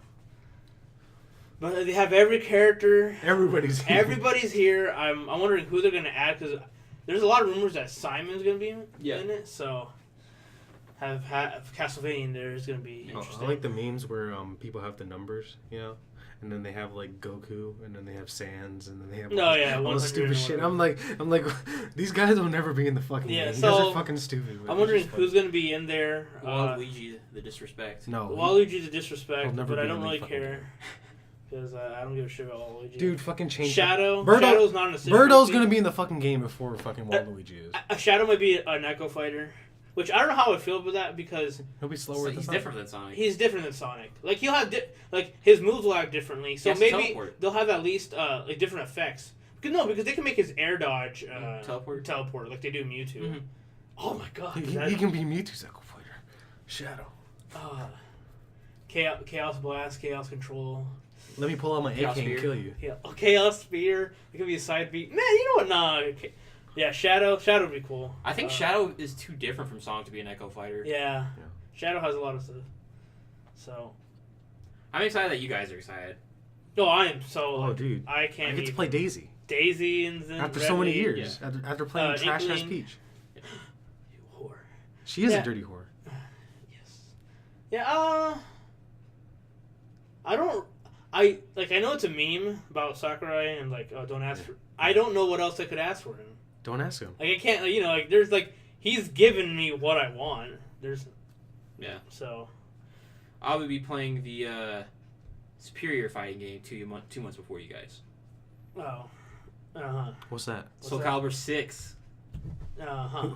But they have every character. Everybody's here. Everybody's here. I'm wondering who they're gonna add because there's a lot of rumors that Simon's gonna be in it. So have Castlevania in there is gonna be interesting. I like the memes where people have the numbers, and then they have like Goku, and then they have Sans, and then they have all this stupid shit. I'm like, these guys will never be in the fucking game. You guys are fucking stupid. I'm wondering who's gonna be in there. Waluigi, the disrespect. No, Waluigi the disrespect, but I don't really care because I don't give a shit about Waluigi. Dude, fucking change Shadow. Birdo, Shadow's not in the system. Birdo's gonna be in the fucking game before fucking Waluigi is. A Shadow might be an Echo Fighter. Which I don't know how I feel about that because he'll be slower. He's different than Sonic. He's different than Sonic. Like he'll have his moves will act differently. So maybe they'll have at least like different effects. Because they can make his air dodge teleport like they do Mewtwo. Mm-hmm. Oh my god! He can be Mewtwo's Echo Fighter. Shadow. Chaos Blast, Chaos Control. Let me pull out my AK and kill you. Yeah, Chaos Spear. It could be a side beat. Man, you know what? Nah. Yeah, Shadow. Shadow would be cool. I think Shadow is too different from Sonic to be an Echo Fighter. Yeah. Shadow has a lot of stuff. So. I'm excited that you guys are excited. No, I am so. Oh, dude. I can't. I get to play Daisy. Daisy and after so many years. Yeah. After playing Trash Ass Peach. You whore. She is a dirty whore. Yes. Yeah. I don't. I know it's a meme about Sakurai and like don't ask for. I don't know what else I could ask for him. Don't ask him. Like I can't. There's he's given me what I want. Yeah. So. I will be playing the Superior fighting game 2 months before you guys. Oh. What's that? Soul Calibur 6.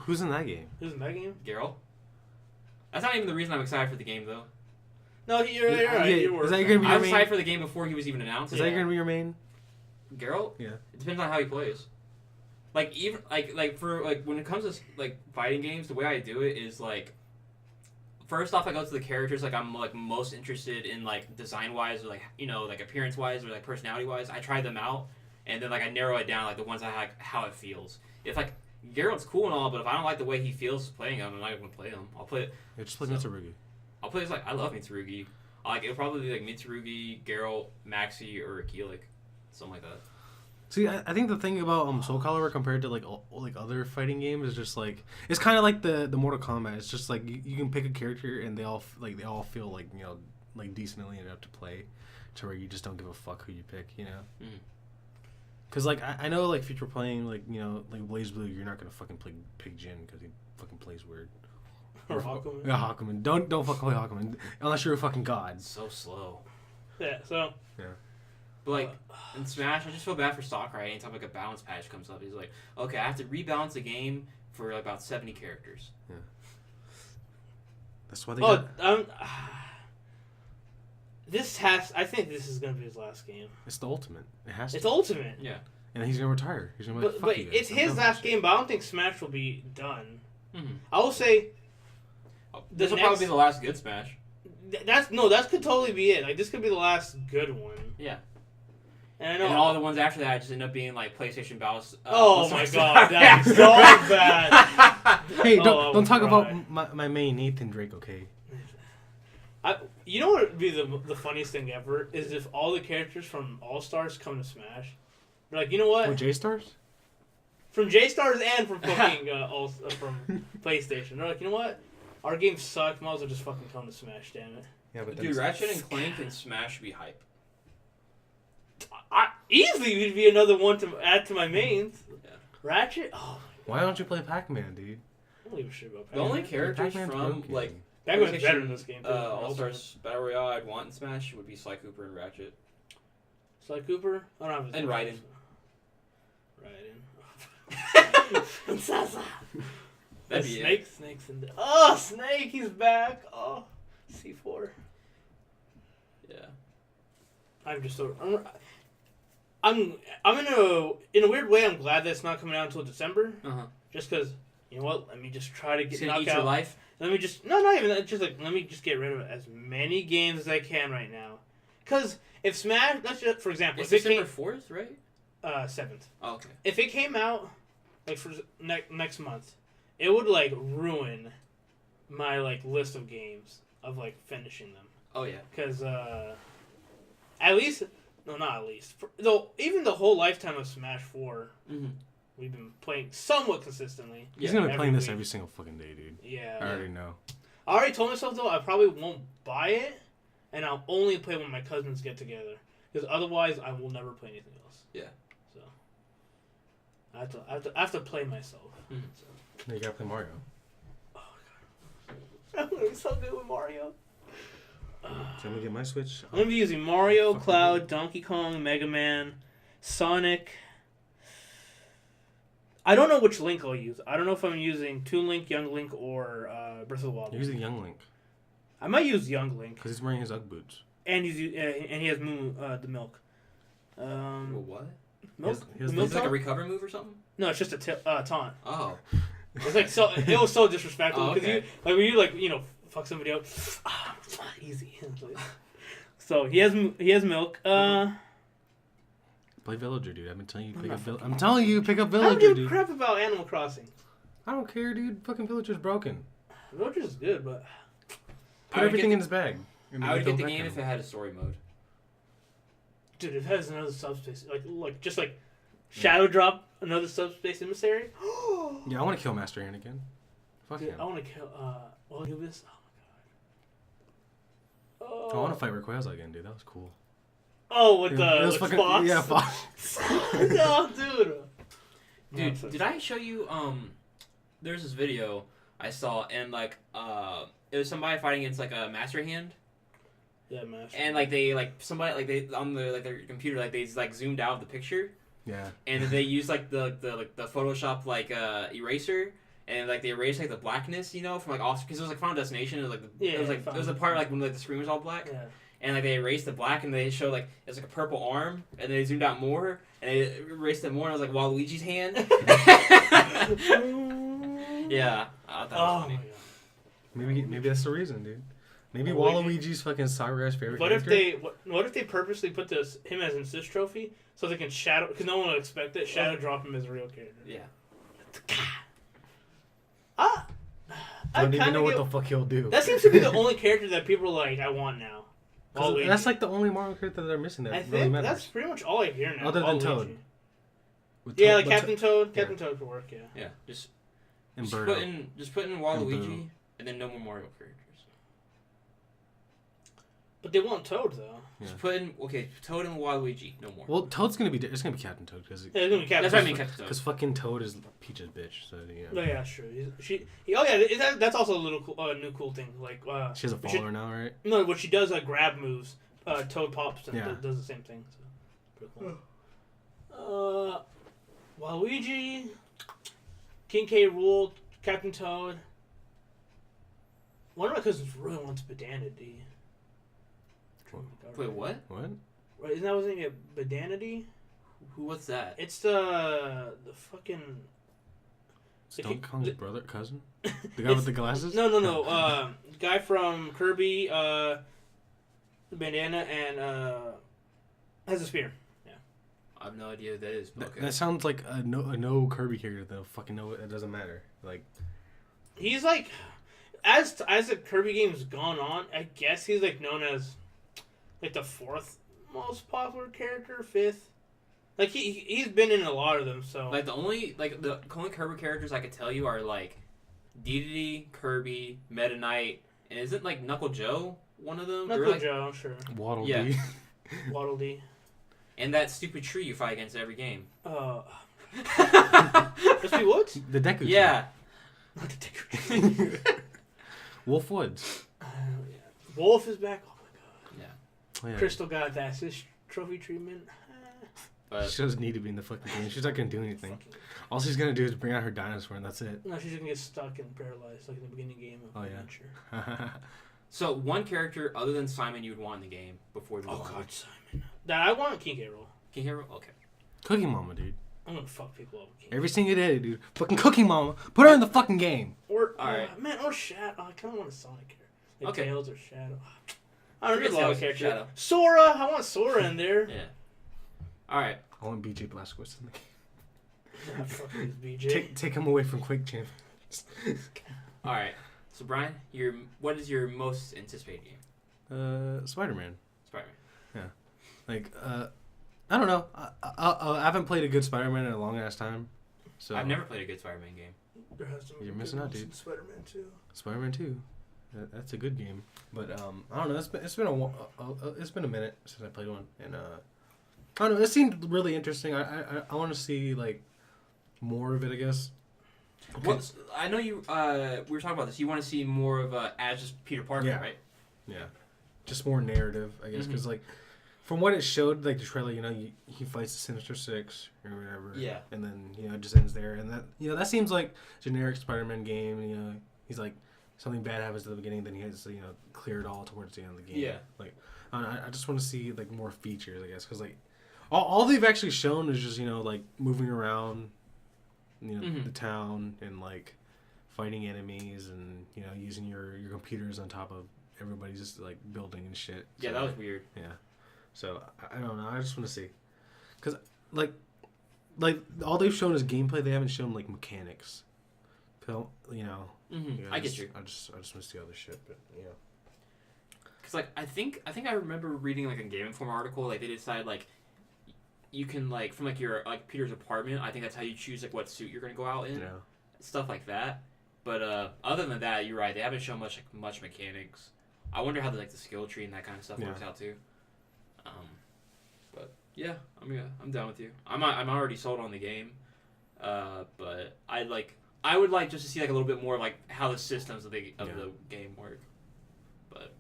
Who's in that game? Who's in that game? Geralt. That's not even the reason I'm excited for the game, though. No, you're right. Yeah, You were. is that gonna be I your was main? excited for the game before he was even announced. Is that gonna be your main? Geralt? Yeah. It depends on how he plays. Like even like for like when it comes to like fighting games, the way I do it is like first off I go to the characters like I'm like most interested in like design wise or like like appearance wise or like personality wise. I try them out and then like I narrow it down like the ones I like how it feels. If like Geralt's cool and all, but if I don't like the way he feels playing him, I'm not gonna play him. I'll play. Yeah, just play Mitsurugi. I'll play like I love Mitsurugi. Like it'll probably be like Mitsurugi, Geralt, Maxi, or Keelik, something like that. See, I think the thing about Soul Calibur compared to like other fighting games is just like it's kind of like the Mortal Kombat. It's just like you can pick a character and they all feel like like decently enough to play, to where you just don't give a fuck who you pick. Because like I know like if you're playing like like Blaze Blue, you're not gonna fucking pick Jin because he fucking plays weird. Or Hakumen. Yeah, Hakumen. Don't fucking play Hakumen unless you're a fucking god. So slow. Yeah. So. Yeah. But like in Smash, I just feel bad for Sakurai. Anytime like a balance patch comes up, he's like, "Okay, I have to rebalance the game for like, about 70 characters." Yeah. That's why they. I think this is gonna be his last game. It's the ultimate. It has to. It's ultimate. Yeah. And he's gonna retire. He's gonna be like, But fuck you guys. it's I'm his done with last this game. But I don't think Smash will be done. Mm-hmm. I will say. This will probably be the last good Smash. That could totally be it. Like this could be the last good one. Yeah. And I know And all the ones after that just end up being like PlayStation battles. Oh my god, that's so bad. Hey, Oh, don't talk right. about my main Nathan Drake, okay? You know what would be the funniest thing ever is if all the characters from All Stars come to Smash. They're like, you know what? With J Stars? From J Stars and from fucking from PlayStation. They're like, you know what? Our game sucked. Might as well just fucking come to Smash, damn it. Yeah, but Dude, Ratchet and Clank and Smash would be hype. Easily would be another one to add to my mains. Yeah. Ratchet? Oh. Why don't you play Pac-Man, dude? I don't give a shit about The Pac-Man. only characters Pac-Man's from broken. like Pac-Man's better in this game. Too. All Stars Battle Royale I'd want in Smash would be Sly Cooper and Ratchet. Sly Cooper? I don't have his And name. Raiden. And Sasa. That'd be Snake. it. Snake's in there. Oh, Snake, he's back. Oh, C4. Yeah. I'm just so. I'm in a weird way. I'm glad that it's not coming out until December. Just because you know what? Let me just try to get It's gonna knock eat out. your life. Let me just not even that. Just like let me just get rid of as many games as I can right now. Because if Smash, let's just for example, It's if it December came 4th, right? 7th. Oh, okay. If it came out like for next month, it would like ruin my like list of games of like finishing them. Oh yeah. Because at least not at least though even the whole lifetime of Smash 4, we've been playing somewhat consistently. He's gonna be playing this week. every single fucking day, dude. Yeah. I already know. I already told myself though I probably won't buy it, and I'll only play when my cousins get together. Because otherwise I will never play anything else. Yeah. So I have to play myself. Mm-hmm. So. Now you gotta play Mario. Oh god. I'm gonna be so good with Mario. So I'm gonna get my Switch. I'm gonna be using Mario, Cloud, Donkey Kong, Mega Man, Sonic. I don't know which Link I'll use. I don't know if I'm using Toon Link, Young Link, or Breath of the Wild. You're using Young Link. I might use Young Link. Because he's wearing his Ugg boots. And and he has the milk. What? Milk? He has The milk Is it like a taunt? recover move or something? No, it's just a taunt. Oh. It's like so. It was so disrespectful Oh, because okay. when you fuck somebody up, easy. So he has milk. Play Villager, dude. I've been telling you I'm pick not up fucking- I'm telling you pick up I don't Villager, give a dude. crap about Animal Crossing. I don't care, dude. Fucking Villager's broken. Roger's is good, but Put everything in his bag. I would get the game if it had a story mode. dude, it has another subspace, like Shadow Drop, another subspace emissary. Yeah, I want to kill Master Hand again. Fuck Dude, him. I want to kill Anubis. Oh my god. I want to fight Rayquaza again, dude. That was cool. Oh, with It the was with fucking Fox. yeah, Fox. Oh, dude. Dude, did I show you there's this video I saw and it was somebody fighting against like a Master Hand. Yeah, Master. And they on their computer they zoomed out the picture. Yeah. And they used the Photoshop eraser and like they erased like the blackness, you know, from like all because it was like Final Destination. It was like it was the part like when like the screen was all black. Yeah. And like they erased the black and they showed like it's like a purple arm and they zoomed out more and they erased it more and it was like Waluigi's hand. Yeah, I thought that was funny. Maybe that's the reason, dude. Maybe Waluigi. Waluigi's fucking Sakura's favorite What character. what if they purposely put him as an assist trophy so they can shadow because no one would expect it shadow drop him as a real character. Yeah. I don't even know what the fuck he'll do. That seems to be the only character that people are like, I want now. That's like the only Mario character that they're missing that I really think matters. that's pretty much all I hear now. Other than Waluigi. Toad. Yeah, like Captain Toad. Captain Toad could work, yeah. Yeah, just Birdo. put in Waluigi and then no more Mario characters. But they want Toad though. Yeah. Just put in Toad and Waluigi, no more. Well, Toad's gonna be it's gonna be Captain Toad because Yeah, it's gonna be Captain. That's what I mean, Captain Toad. because fucking Toad is Peach's bitch. So yeah. No, yeah, sure. That's also a little new cool thing. Like She has a follower now, right? No, what she does grab moves. Toad pops and Yeah. does the same thing. So pretty cool. Waluigi, King K. Rool, Captain Toad. One of my cousins really wants Badanity. Wait, what? What? Right, isn't that what's name? Badanity? What's that? It's the fucking. Donkey Kong's brother, cousin, the guy with the glasses. No. Guy from Kirby, bandana and has a spear. Yeah. I have no idea who that is. But okay. That sounds like a no Kirby character. Though fucking no, it doesn't matter. Like He's like, as the Kirby game's gone on, I guess he's like known as like the fourth most popular character, fifth. Like he's been in a lot of them. So like the only Kirby characters I could tell you are like Dedede, Kirby, Meta Knight, and isn't like Knuckle Joe one of them? Knuckle Joe, sure. Waddle Yeah. Dee. Waddle Dee. And that stupid tree you fight against every game. Let's be what? The Deku. Yeah. Not the Deku Tree. Wolf Woods. Yeah. Wolf is back. Oh my god. Yeah. Oh, yeah. Crystal got the assist trophy treatment. But She doesn't need to be in the fucking game. She's not gonna do anything. All she's gonna do is bring out her dinosaur, and that's it. No, she's gonna get stuck and paralyzed, like in the beginning game of Adventure. so one character other than Simon you would want in the game before the Oh god, Simon. That I want King K. Rool. King Hero? Okay. Cooking Mama, dude. I'm gonna fuck people up with King. Every single day, dude. Fucking Cooking Mama. Put her in the fucking game. Or Alright. man, or Shadow. I kind of want a Sonic character. Like Okay. Tails or Shadow. I don't know. Forget There's a lot of Tails, characters. Shadow. Sora. I want Sora in there. Yeah. Alright. I want BJ Blazkowicz in the game. Nah, fuck this BJ. Take him away from Quake Champ. Alright. So Brian, what is your most anticipated game? Spider-Man. Spider-Man. Like, I don't know. I haven't played a good Spider-Man in a long ass time. So I've never played a good Spider-Man game. There has to be You're good missing out, ones in dude. Spider-Man 2. Spider-Man 2. That's a good game. But I don't know. It's been a minute since I played one, and I don't know. It seemed really interesting. I want to see like more of it, I guess. Well, I know you. We were talking about this. You want to see more of as just Peter Parker, Yeah. right? Yeah, just more narrative, I guess, because like from what it showed, like the trailer, he fights the Sinister Six or whatever. Yeah. And then it just ends there, and that seems like generic Spider-Man game. He's like something bad happens at the beginning, then he has to clear it all towards the end of the game. Yeah. Like I just want to see like more features, I guess, because like all they've actually shown is just like moving around, the town and like fighting enemies and using your computers on top of everybody's like building and shit. Yeah, So, that was weird. yeah. So I don't know. I just want to see, because like all they've shown is gameplay. They haven't shown like mechanics. So, I get you. I just want to see other shit, but Because like I think I remember reading like a Game Informer article. Like they decided like you can like from like your like Peter's apartment. I think that's how you choose like what suit you're gonna go out in. Yeah. Stuff like that. But other than that, you're right. They haven't shown much mechanics. I wonder how the skill tree and that kind of stuff works out too. But yeah, I'm down with you. I'm already sold on the game. But I would like just to see like a little bit more like how the systems of the game work. But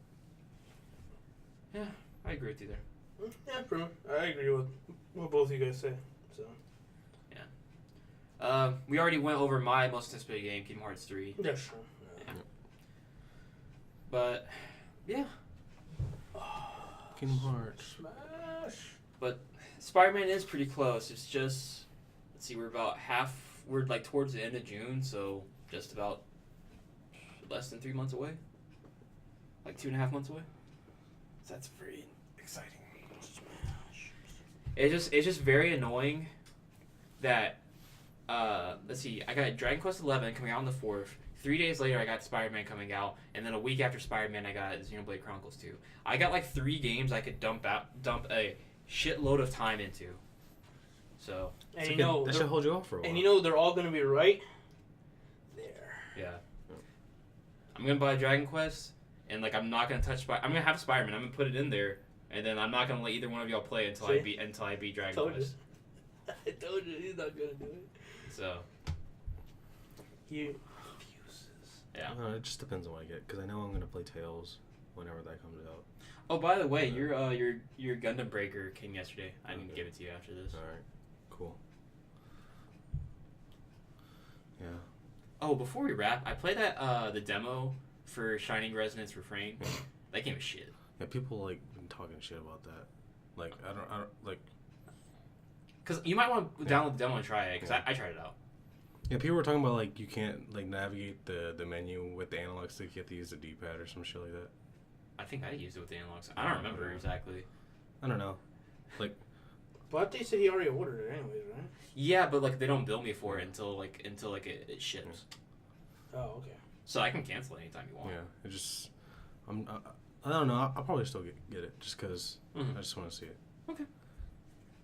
yeah, I agree with you there. Yeah, pretty much. I agree with what both of you guys say. So. Yeah. We already went over my most anticipated game, Kingdom Hearts 3. Yeah, sure. Yeah. But, yeah. Kingdom Hearts. Smash. But Spider-Man is pretty close. It's just, let's see, we're like towards the end of June, so just about less than 3 months away. Like 2.5 months away. So that's very exciting. It's just very annoying that, let's see, I got Dragon Quest XI coming out on the 4th. 3 days later, I got Spider-Man coming out, and then a week after Spider-Man, I got Xenoblade Chronicles 2. I got like 3 games I could dump a shitload of time into. So, And that should hold you off for a while. And they're all gonna be right there. yeah. I'm gonna buy Dragon Quest, and like I'm not gonna touch I'm gonna have Spider-Man. I'm gonna put it in there, and then I'm not gonna let either one of y'all play until I beat Dragon Quest. I told you he's not gonna do it. So. You. Yeah. It just depends on what I get, because I know I'm gonna play Tales whenever that comes out. Oh, by the way, your Gundam Breaker came yesterday. I need to give it to you after this. All right. Cool. Yeah. Oh, before we wrap, I played the demo for Shining Resonance Refrain. That game was shit. Yeah, people like been talking shit about that. Like I don't like. Cause you might want to download the demo and try it. Cause I tried it out. Yeah, people were talking about like you can't like navigate the menu with the analog stick. You have to use the D-pad or some shit like that. I think I used it with the analogs. I don't remember exactly. I don't know. Like. But they said he already ordered it anyways, right? Yeah, but like they don't bill me for it until it ships. Oh, okay. So I can cancel it anytime you want. Yeah, it just I don't know. I'll probably still get it just because I just want to see it. Okay.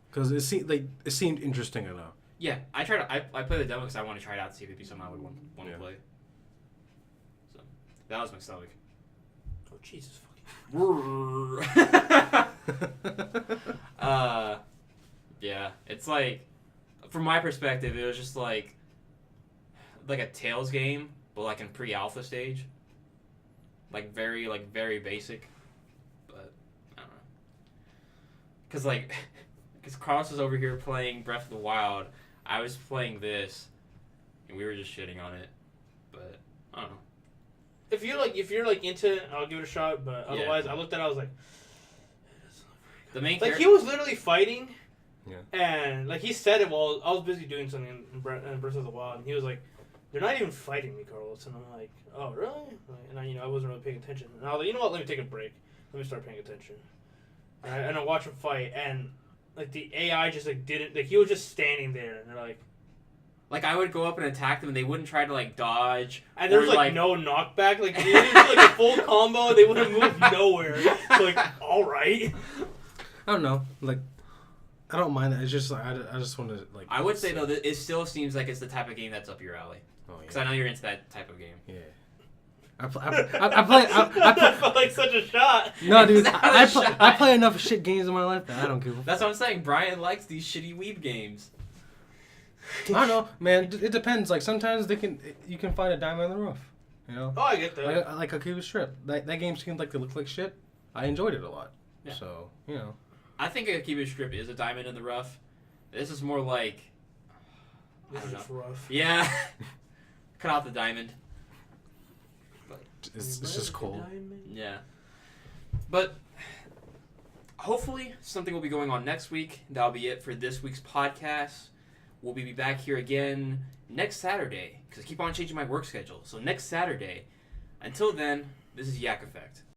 Because it seemed interesting enough. Yeah, I tried. I played the demo because I want to try it out to see if it'd be something I would want to play. So that was my stomach. Oh Jesus fucking. Yeah, it's like, from my perspective, it was just like a Tales game, but like in pre-alpha stage. Like very basic, but I don't know. Cause Carlos was over here playing Breath of the Wild, I was playing this, and we were just shitting on it, but I don't know. If you're into it, I'll give it a shot. But otherwise, I looked at it, I was like, the main he was literally fighting. Yeah. And like he said it while I was busy doing something in Breath of the Wild, and he was like, "They're not even fighting me, Carlos." And I'm like, "Oh, really?" And I wasn't really paying attention. And I was like, "You know what? Let me take a break. Let me start paying attention." And I watched him fight, and like the AI just like didn't he was just standing there, and they're like I would go up and attack them, and they wouldn't try to like dodge. And there's like no knockback. Like they didn't do like a full combo. They wouldn't move nowhere. So like, all right. I don't know. Like. I don't mind that. It's just like I just want to like. I would say though that it still seems like it's the type of game that's up your alley. Oh, yeah. Because I know you're into that type of game. Yeah. I play. That felt like such a shot. No, dude. I play enough shit games in my life that I don't give a fuck. That's what I'm saying. Brian likes these shitty weeb games. I don't know, man. It depends. Like sometimes you can find a diamond in the rough. You know. Oh, I get that. Like Akiba Strip. That game seemed like to look like shit. I enjoyed it a lot. Yeah. So you know. I think Akiba Strip is a diamond in the rough. This is more like. This is rough. Yeah. Cut out the diamond. But it's just cold. Yeah. But hopefully something will be going on next week. That'll be it for this week's podcast. We'll be back here again next Saturday because I keep on changing my work schedule. So next Saturday. Until then, this is Yak Effect.